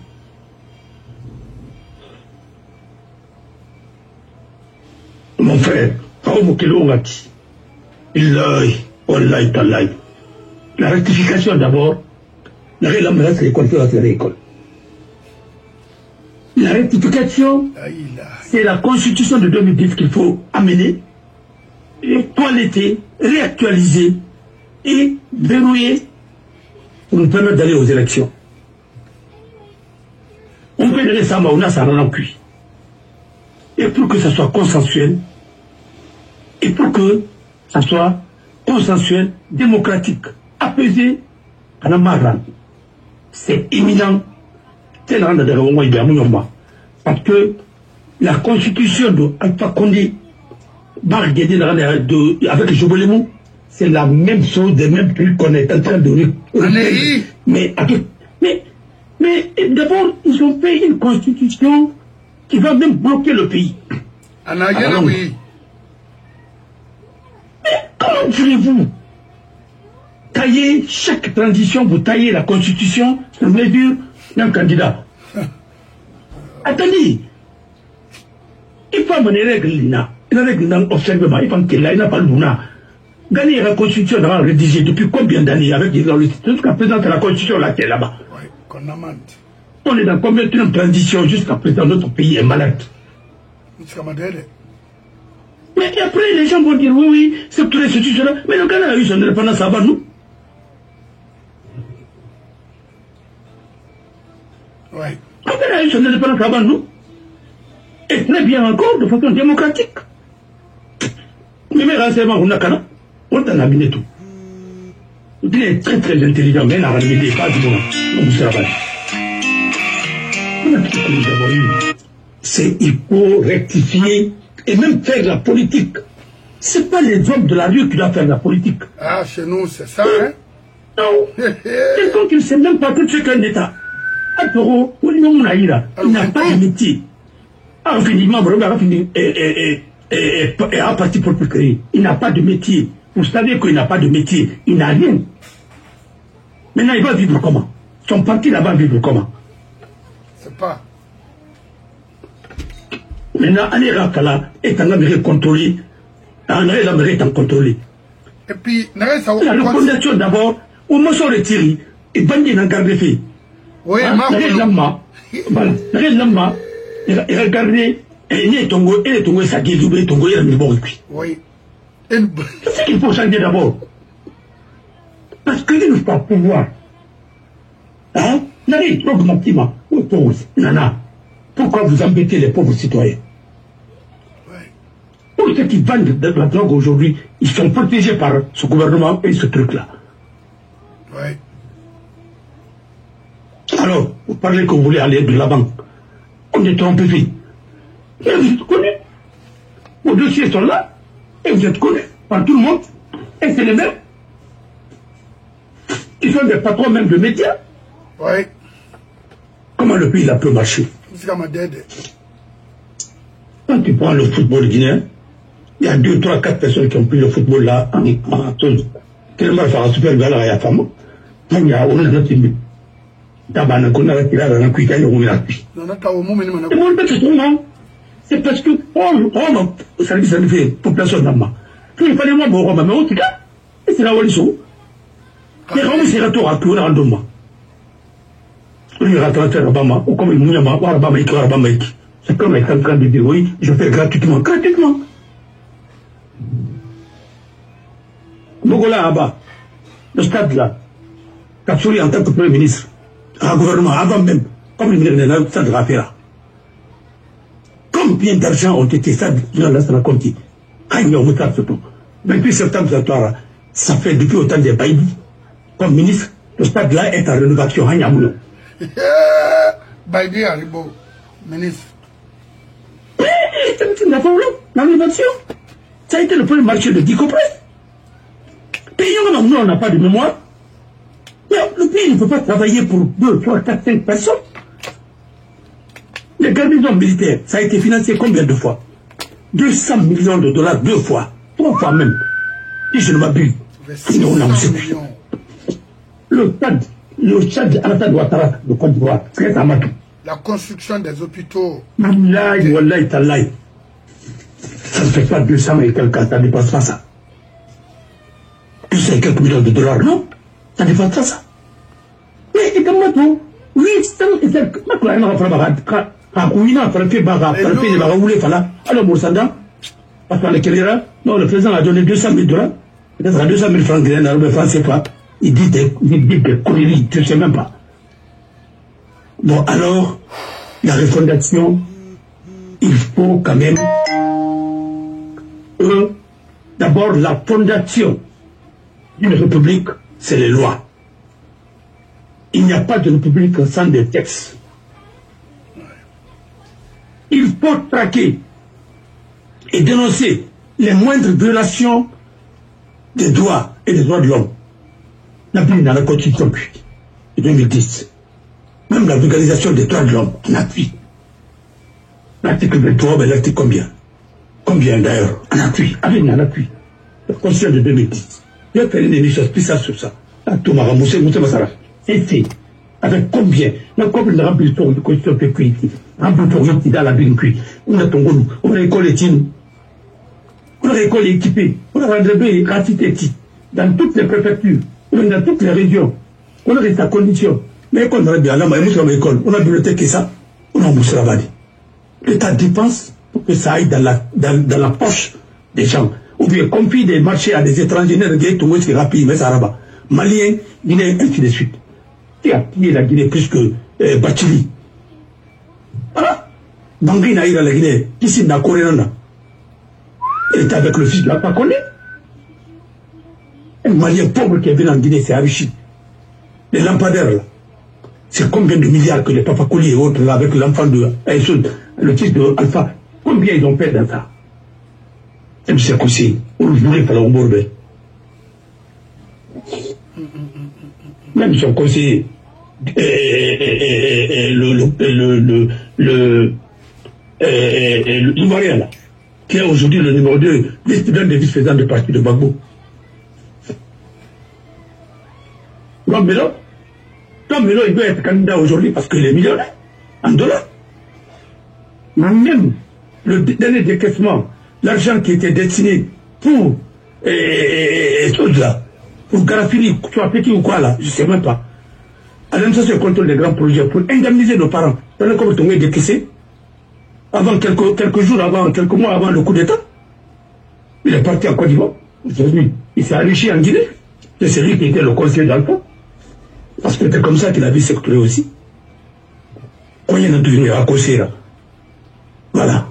[SPEAKER 2] Mon frère, la rectification d'abord, la rectification, c'est la constitution de 2010 qu'il faut amener, toiletter, réactualiser et verrouiller pour nous permettre d'aller aux élections. On peut donner ça, mais on a ça en cuit. Et pour que ça soit consensuel, et pour que ça soit consensuel, démocratique, apaisé, à la marra. C'est imminent. Parce que la constitution de Alpha Condé, avec Jobolémon, c'est la même chose, des mêmes trucs qu'on est en train de mais d'abord, ils ont fait une constitution qui va même bloquer le pays.
[SPEAKER 1] Oui.
[SPEAKER 2] Mais comment voulez-vous tailler chaque transition, vous taillez la constitution sur mesure d'un candidat? Attendez, il faut amener les règles, les règles d'observement, il faut qu'il n'a pas le luna. Gagner la constitution d'avoir rédigé depuis combien d'années avec les institutions jusqu'à présent la constitution là qui est là-bas.
[SPEAKER 1] Oui, qu'on amende.
[SPEAKER 2] On est dans combien de transitions jusqu'à présent notre pays est malade. Mais après les gens vont dire oui, c'est tout l'institution là. Mais le Ghana a eu son indépendance avant nous.
[SPEAKER 1] Oui.
[SPEAKER 2] Le Ghana a eu son indépendance avant nous. Et très bien encore de façon démocratique. Mais mes renseignements, on a Ghana. On t'en a miné tout. Il est très très intelligent, mais il n'a pas du bon. On vous travaille. C'est il faut rectifier et même faire la politique. C'est pas les hommes de la rue qui doivent faire la politique.
[SPEAKER 1] Ah, chez nous, c'est ça, hein?
[SPEAKER 2] Non. Quelqu'un qui ne sait même pas tout ce qu'un État. Il n'a pas de métier. Infiniment, et un parti pour créer. Il n'a pas de métier. Vous savez qu'il n'a pas de métier. Il n'a rien. Maintenant, il va vivre comment? Son parti là-bas vivre comment?
[SPEAKER 1] C'est pas.
[SPEAKER 2] Maintenant, Anne Rakala est en Amérique contrôlée. En Amérique est contrôlée.
[SPEAKER 1] Et puis, la
[SPEAKER 2] refondation d'abord, au moins sont retirés. Et bandit n'a gardé fait.
[SPEAKER 1] Oui,
[SPEAKER 2] voilà. Et regardez, et Tongo, ça guérit, Tongo, il a mis bon.
[SPEAKER 1] Oui.
[SPEAKER 2] C'est ce qu'il faut changer d'abord. Parce qu'il ne faut pas pouvoir. Hein? N'allez pas augmenter, Nana. Pourquoi vous embêtez les pauvres citoyens? Pour ceux qui vendent de la drogue aujourd'hui, ils sont protégés par ce gouvernement et ce truc-là.
[SPEAKER 1] Oui.
[SPEAKER 2] Alors, vous parlez que vous voulez aller de la banque. On est trompé. Mais vous êtes connus. Vos dossiers sont là. Et vous êtes connus par tout le monde. Et c'est les mêmes. qui sont des patrons même de médias.
[SPEAKER 1] Oui.
[SPEAKER 2] Comment le pays là peut marcher? Quand tu prends le football guinéen, il y a 2, 3, 4 personnes qui ont pris le football là en chose. Tellement faire un super galère à la femme. Il y a on a d'autres types. D'abord, on a tiré dans un cuit et on a pris. C'est parce que ça lui fait population d'Amma. Il fallait moi, bon, mais en tout cas, c'est là où ils sont. Les gens, c'est retour à tout le monde. Il rentre à Bama, ou comme il m'a dit, Bama, c'est comme il est en train de dire, oui, je fais gratuitement. Gratuitement. Bogola, Abba, le stade là, Kapsouli en tant que Premier ministre, un gouvernement, avant même, comme le ministre de la stade de Rafera. Combien d'argent ont été ça dans la Straconti? 28 septembre, ça fait depuis autant de baïbis. Comme ministre, le stade là est en rénovation.
[SPEAKER 1] Baïbi Haribo, ministre.
[SPEAKER 2] La rénovation. Ça a été le premier marché de Dicopress. Pays on n'a pas de mémoire. Mais le pays ne peut pas travailler pour 2, 3, 4, 5 personnes. Les garnisons militaires, ça a été financé combien de fois? 200 millions de dollars 2 fois, 3 fois même. Si je ne m'abuse. Le Tchad Alassane Ouattara de Côte d'Ivoire, c'est Amadou.
[SPEAKER 1] La construction des hôpitaux.
[SPEAKER 2] Wallahi, wallahi, tallahi. Ça ne fait pas 200 et quelques, ça ne dépasse pas ça. 200 et quelques millions de dollars, non? Ça ne dépasse pas ça. Mais écoute-moi, 800 et quelques. Alors, Moussanda, parce que le président a donné 200 000 dollars, peut-être à 200 000 francs guinéens, mais francs, c'est pas. Il dit des conneries, tu ne sais même pas. Bon, alors, la refondation, il faut quand même. D'abord, la fondation d'une république, c'est les lois. Il n'y a pas de république sans des textes. Il faut traquer et dénoncer les moindres violations des droits et des droits de l'homme. La Bible dans la Constitution de 2010. Même la vulgarisation des droits de l'homme, on appuie. L'article 23, ben l'article combien? Combien d'ailleurs? On appuie, avec un appui. La Constitution de 2010. Il a fait une émission spéciale sur ça. À Toumara, Moussé Massara. C'est fait. Avec combien? La combien de rempli de Constitution de Pécuité. Rempli dans la Bible. On a ton goût. On a l'école étine. On a l'école équipée. On a rendez gratuité dans toutes les préfectures. Dans toutes les régions, on a sa condition. Mais quand on a bien là, on a bibliothèque et ça, on a moussé la. L'État dépense pour que ça aille dans la poche des gens. Ou bien confie des marchés à des étrangers, tout le monde qui rapide, mais ça là-bas. Maliens, Guinée, ainsi de suite. Qui a pillé la Guinée plus que Bachili? Voilà. Bangui n'a la Guinée, ici n'a Coréana. Il était avec le fils de la Paconné. Un Malien pauvre qui est venu en Guinée s'est enrichi. Les lampadaires, là, c'est combien de milliards que les Papakoli et autres, là, avec l'enfant de le fils de Alpha, combien ils ont fait dans ça? M. Koussi, on le voulait faire au Bourbe. Même son conseiller, l'Ivoirien, là, qui est aujourd'hui le numéro 2, vice-président des vice-présidents du parti de Gbagbo. Tom Melo, il doit être candidat aujourd'hui parce qu'il est millionnaire, en dollars. Mais même le dernier décaissement, l'argent qui était destiné pour choses là, pour Garafini, tu as petit ou quoi là, je ne sais même pas. À l'administration contrôle des grands projets pour indemniser nos parents. Pendant que tu es décaissé, avant quelques jours avant, quelques mois avant le coup d'État, il est parti en Côte d'Ivoire. Il s'est enrichi en Guinée. C'est lui qui était le conseiller d'Alpha. Parce que c'est comme ça qu'il a vu sectorer aussi. Quand il est devenu à Kosera. Voilà.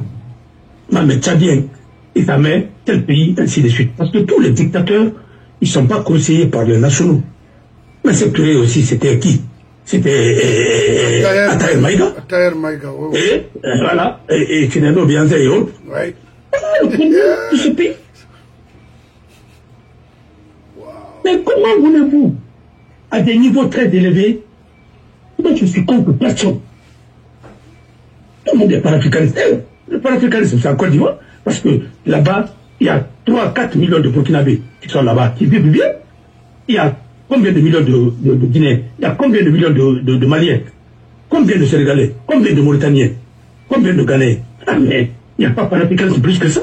[SPEAKER 2] Mais Tchadien, il a mis tel pays, ainsi de suite. Parce que tous les dictateurs, ils ne sont pas conseillés par les nationaux. Mais sectorer aussi, c'était qui? C'était Ataïr Maïga.
[SPEAKER 1] Ataïr Maïga, oui.
[SPEAKER 2] Et voilà. Et Kineno Bianze et autres.
[SPEAKER 1] Oui.
[SPEAKER 2] Le premier de ce pays. Wow. Mais comment voulez-vous à des niveaux très élevés. Moi, je suis contre personne. Tout le monde est panafricaniste. Le panafricanisme, c'est en Côte d'Ivoire, parce que là-bas, il y a 3 à 4 millions de Burkinabés qui sont là-bas, qui vivent bien. Il y a combien de millions de Guinéens? Il y a combien de millions de Maliens? Combien de Sénégalais? Combien de Mauritaniens? Combien de Ghanéens? Ah, mais il n'y a pas panafricanisme plus que ça.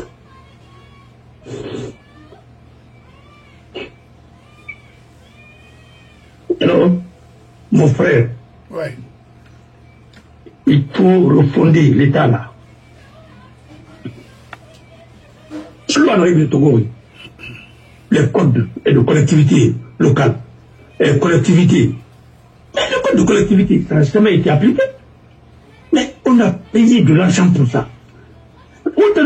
[SPEAKER 2] Alors, mon frère,
[SPEAKER 1] ouais.
[SPEAKER 2] Il faut refonder l'État là. Selon la règle de Togo, les codes de collectivité locale, les collectivités, mais le code de collectivité, ça n'a jamais été appliqué. Mais on a payé de l'argent pour ça. Autant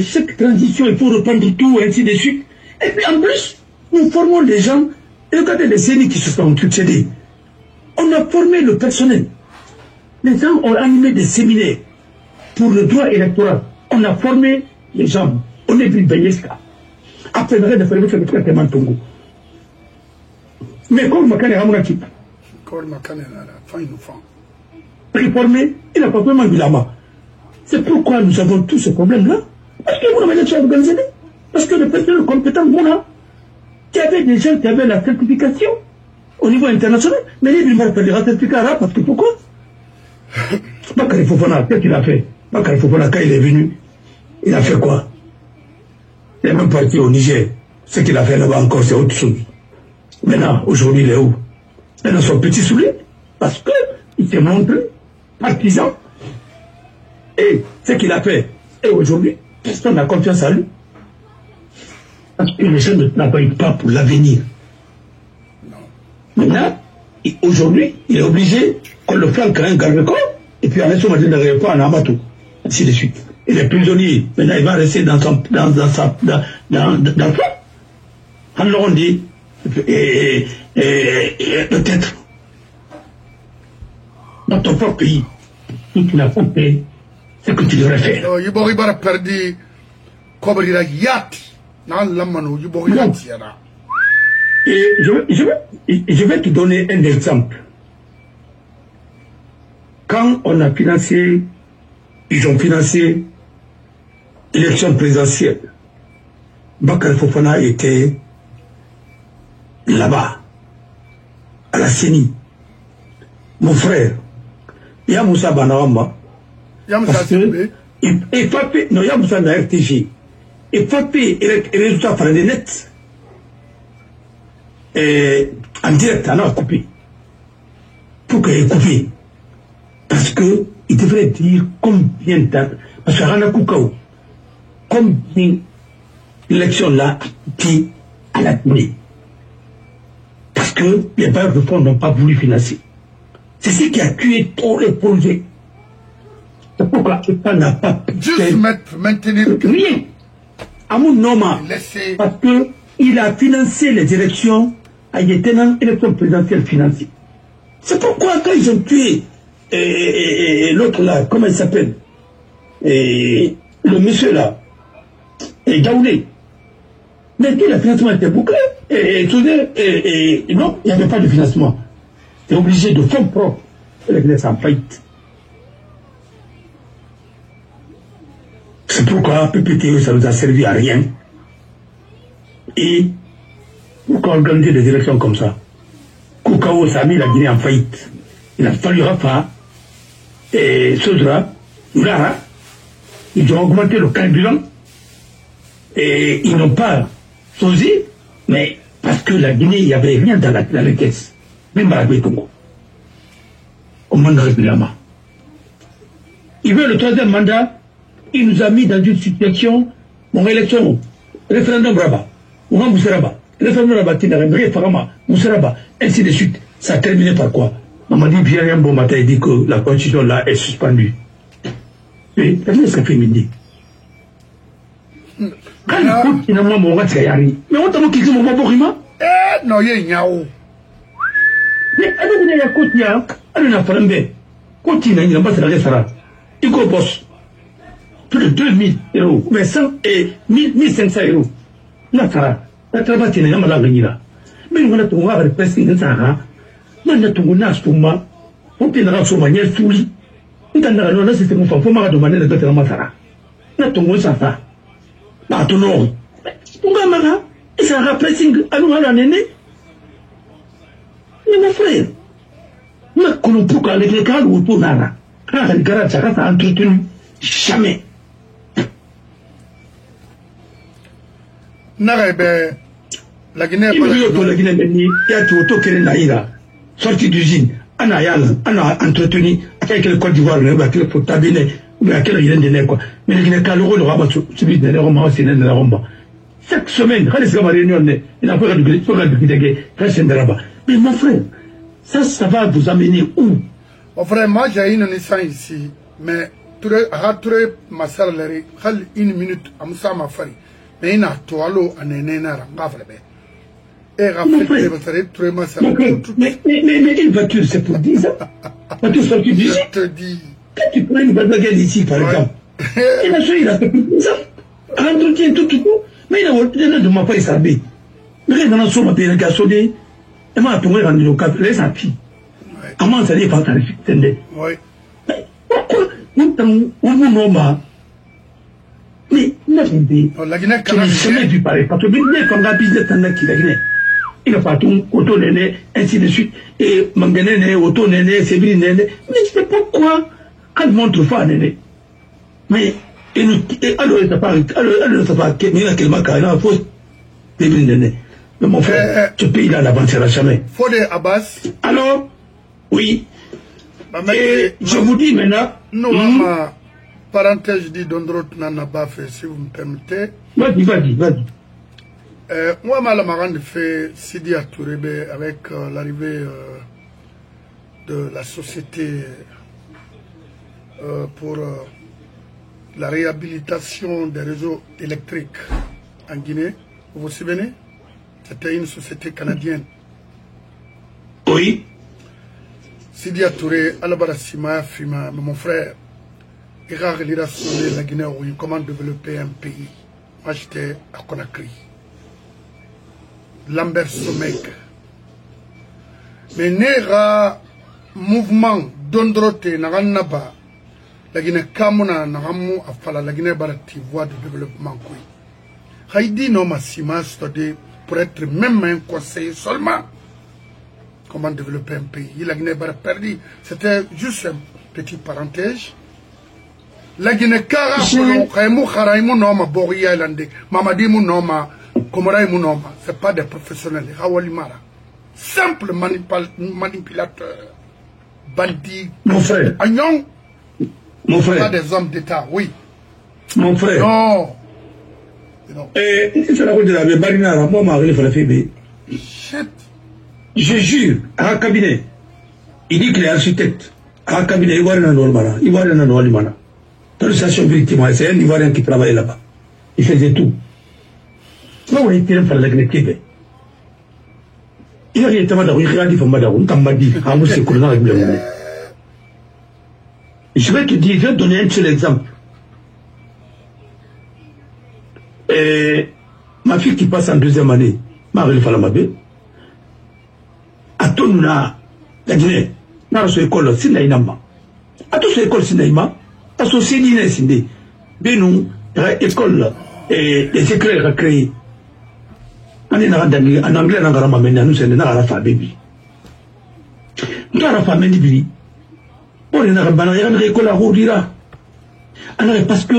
[SPEAKER 2] chaque transition, il faut reprendre tout, ainsi de suite. Et puis en plus, nous formons des gens, et regardez les CENI qui se sont succédés. On a formé le personnel. Les gens ont animé des séminaires pour le droit électoral. On a formé les gens. On est venu Benyeska. Après, on a fait le traitement de Tongo. Mais comme Makane Ramounaki.
[SPEAKER 1] Comme Makane, fin nous font.
[SPEAKER 2] Réformé, il n'a pas vraiment vu la main. C'est pourquoi nous avons tous ce problème-là. Parce que vous n'avez pas organisé. Parce que le personnel compétent, voilà, qui avait des gens qui avaient la certification au niveau international. Mais il m'a fait des certificats arabes parce que pourquoi? Bakary Fofana, qu'est-ce qu'il a fait? Bakary Fofana, quand il est venu, il a fait quoi? Il est même parti au Niger. Ce qu'il a fait là-bas encore, c'est autre chose. Maintenant, aujourd'hui, il est où? Il est dans son petit soulier. Parce qu'il s'est montré partisan. Et ce qu'il a fait, et aujourd'hui, personne n'a confiance en lui. Parce que les gens ne travaillent pas pour l'avenir. Maintenant, aujourd'hui, il est obligé qu'on le flanque un garde-corps, et puis en laissant le garde-corps en Amato, ainsi de suite. Et les prisonniers, maintenant, il va rester dans le flanc. Alors on dit, et peut-être, dans ton propre pays, si tu n'as pas fait ce que tu devrais faire.
[SPEAKER 1] Il y a perdu, comme il a yat, dans l'amano, il y a
[SPEAKER 2] et je vais te donner un exemple. Quand on a financé, ils ont financé l'élection présidentielle, Bakary Fofana était là-bas, à la CENI. Mon frère, Yamoussa Banawamba, et Fapé, non, Yamoussa na RTG, et Fapé, et résultat par les nets. En direct, on a coupé. Pour qu'il ait coupé. Parce qu'il devrait dire combien de temps. Parce qu'on a coupé. Combien l'élection-là qui à la Guinée. Parce que les bailleurs de fonds n'ont pas voulu financer. C'est ce qui a tué tous les projets. C'est pourquoi l'État n'a pas pu.
[SPEAKER 1] Juste maintenir.
[SPEAKER 2] Rien. À mon nom. Parce qu'il a financé les élections. Il était dans l'élection présidentielle financière. C'est pourquoi quand ils ont tué l'autre là, comment il s'appelle, le monsieur là, Gaoulé, mais tout le financement était bouclé, non, il n'y avait pas de financement. C'était obligé de fonds propres et l'église en faillite. C'est pourquoi PPTE, ça nous a servi à rien. Et pourquoi organiser des élections comme ça? Koukao, ça a mis la Guinée en faillite. Il a fallu Rafa et Sodra, Lara. Ils ont augmenté le carburant et ils n'ont pas choisi, mais parce que la Guinée, il n'y avait rien dans les caisses. Même à la Tongo. Au mandat régulièrement. Il veut le troisième mandat, il nous a mis dans une situation, mon élection, référendum Rabat, ou remboursé Rabat. Référendum Rabat, ainsi de suite. Ça a terminé par quoi? On m'a dit bien un bon matin, il dit que la constitution là est suspendue. Et qu'est-ce que fait midi? Quand il faut qu'il y ait un moment, mais on t'a dit qu'il y a un moment,
[SPEAKER 1] non, il y a un
[SPEAKER 2] mais il y a un côté, il y a un frambé. Continue, il n'y a pas de restaurant. Il go boss. Plus de 2000 €, mais 100 et 1500 €. Là, ça va. La travail, il y a un malade. Mais on a trouvé un presque de ça. Nana tunguna stuma. Ote na soma nye fuli. Ntana no na système fa fo ma demander de bettre masara. Na tungu sasa. Ba to no. Tunga mara. Ça repressing anu ala nene. Mais mon frère. Mais qu'on peut avec les cas où tout nana. Quand le garage ça a entretenu jamais.
[SPEAKER 1] N'arrête la Guinée.
[SPEAKER 2] La Guinée Béni, il y a tout auto qui est naïra. Sorti d'usine, on a entretenu avec le Côte d'Ivoire, avec le Potabiné, ou avec le Guinée de Neko. Mais le Guinée Caloro, le rabat, celui de la Roma, c'est de la Roma. Chaque semaine, quand les réunion, il a fait de là-bas. Mais mon frère, ça va vous amener où?
[SPEAKER 1] Mon frère, moi j'ai une naissance ici, mais Rature Massalari, une minute, à Moussa Mafari. Mais il y a toalo à Nénéna, et Raphaël,
[SPEAKER 2] mais une voiture, c'est pour 10 ans. Voiture sortie d'ici.
[SPEAKER 1] Je te dis.
[SPEAKER 2] Quand tu prends une baguette ici, par exemple, il a fait, il a fait plus de 10 ans. Entretien tout. Mais il a de ma part, il s'habille. Mais il a dans son papier, il a sonné. Et moi, pour moi, il a les appuis. À moi, ça n'est pas tarifique.
[SPEAKER 1] Oui.
[SPEAKER 2] Pourquoi nous sommes mais imaginez, tu n'as jamais vu pareil. Parce que bien comme la business en a qui la Guinée. Il a pas tout, auto néné, ainsi de suite. Et mangané, auto néné, sébri néné. Mais je sais pas quoi. Quand montre pas néné. Mais, alors, il n'a pas, mais il a quel maca, il a fausse, sébri néné. Mais mon frère, ce pays là n'avancera jamais.
[SPEAKER 1] Fodé Abbas.
[SPEAKER 2] Alors, oui. Et je vous dis maintenant.
[SPEAKER 1] Non, parenthèse, je dis Dondrot n'en a pas fait, si vous me permettez.
[SPEAKER 2] Vas-y.
[SPEAKER 1] Moi, je fait Sidi Tourébé avec l'arrivée de la société pour la réhabilitation des réseaux électriques en Guinée. Vous vous souvenez? C'était une société canadienne.
[SPEAKER 2] Oui.
[SPEAKER 1] Sidi Touré, Alabara Sima, Fima, mon frère. Il a sonné la Guinée où il comment développer un pays. Moi j'étais à Conakry. Lambert Sommek. Mais nera mouvement d'Ondrote Naranaba, la Guinée Kamuna Naramu Afala, la Guinée Barati voie de développement. Haïdi non massima study pour être même un conseiller seulement. Comment développer un pays. La Guinée Barati perdu. C'était juste une petite parenthèse. La Guinée Kara, Kaimou Kharaimou Noma, Bori Islandais, Mamadimou Noma, Komoraimou Noma, c'est pas des professionnels, Hawalimara. Simple manipulateur, bandit.
[SPEAKER 2] Mon frère.
[SPEAKER 1] Agnon.
[SPEAKER 2] Mon frère.
[SPEAKER 1] Pas des hommes d'État, oui.
[SPEAKER 2] Mon frère.
[SPEAKER 1] Non.
[SPEAKER 2] C'est la route de la Barina, moi, Marie, il faut la faire.
[SPEAKER 1] Shit.
[SPEAKER 2] Je jure, à un cabinet, il dit qu'il est architecte. À un cabinet, il voit un Normana, il voit un Normana. Dans l'association effectivement, c'est un Ivoirien qui travaillait là-bas. Il faisait tout. Moi, on était dans la Guinée. Il a été malade, il a dit, je vais te dire, je vais te donner un seul exemple. Ma fille qui passe en deuxième année, Marie Falamabé, à Tonuna, la Guinée, dans son école, Sinaïnama. À toute son école, Sinaïma, parce que c'est l'INE Sindé. Benou, l'école, les éclairs à créer. En anglais, on a ramené, nous sommes dans la famille. Nous avons la famille. On a ramené, on a école à Rodira. Parce que,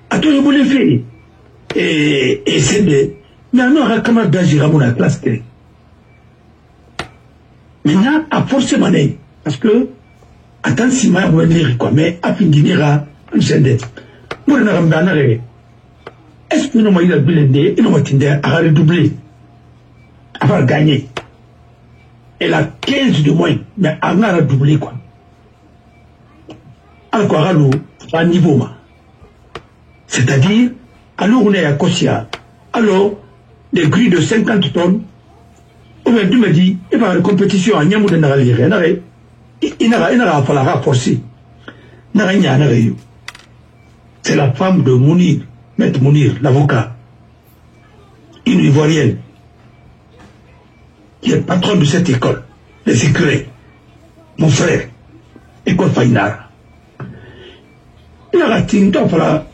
[SPEAKER 2] à tout le monde fait. Et c'est de. Mais on a comment d'agir à la classe. Maintenant, à force de parce que, attends si ma venir quoi, mais à fin d'ira, on s'est dit. Pour une ramener, est-ce que nous avons eu la blindée et nous avons à redoubler, à gagner? Elle a 15 de moins, mais elle a redoublé quoi. Alors, à niveau, c'est-à-dire, alors on est à Kossia, alors, des grilles de 50 tonnes, on me dit, il va y avoir une compétition à Niamou de Naralire, il n'a pas forcer. C'est la femme de Mounir, Maître Mounir, l'avocat, une Ivoirienne, qui est patronne de cette école. les secrets. Mon frère, école Fainara. Il a raté une fois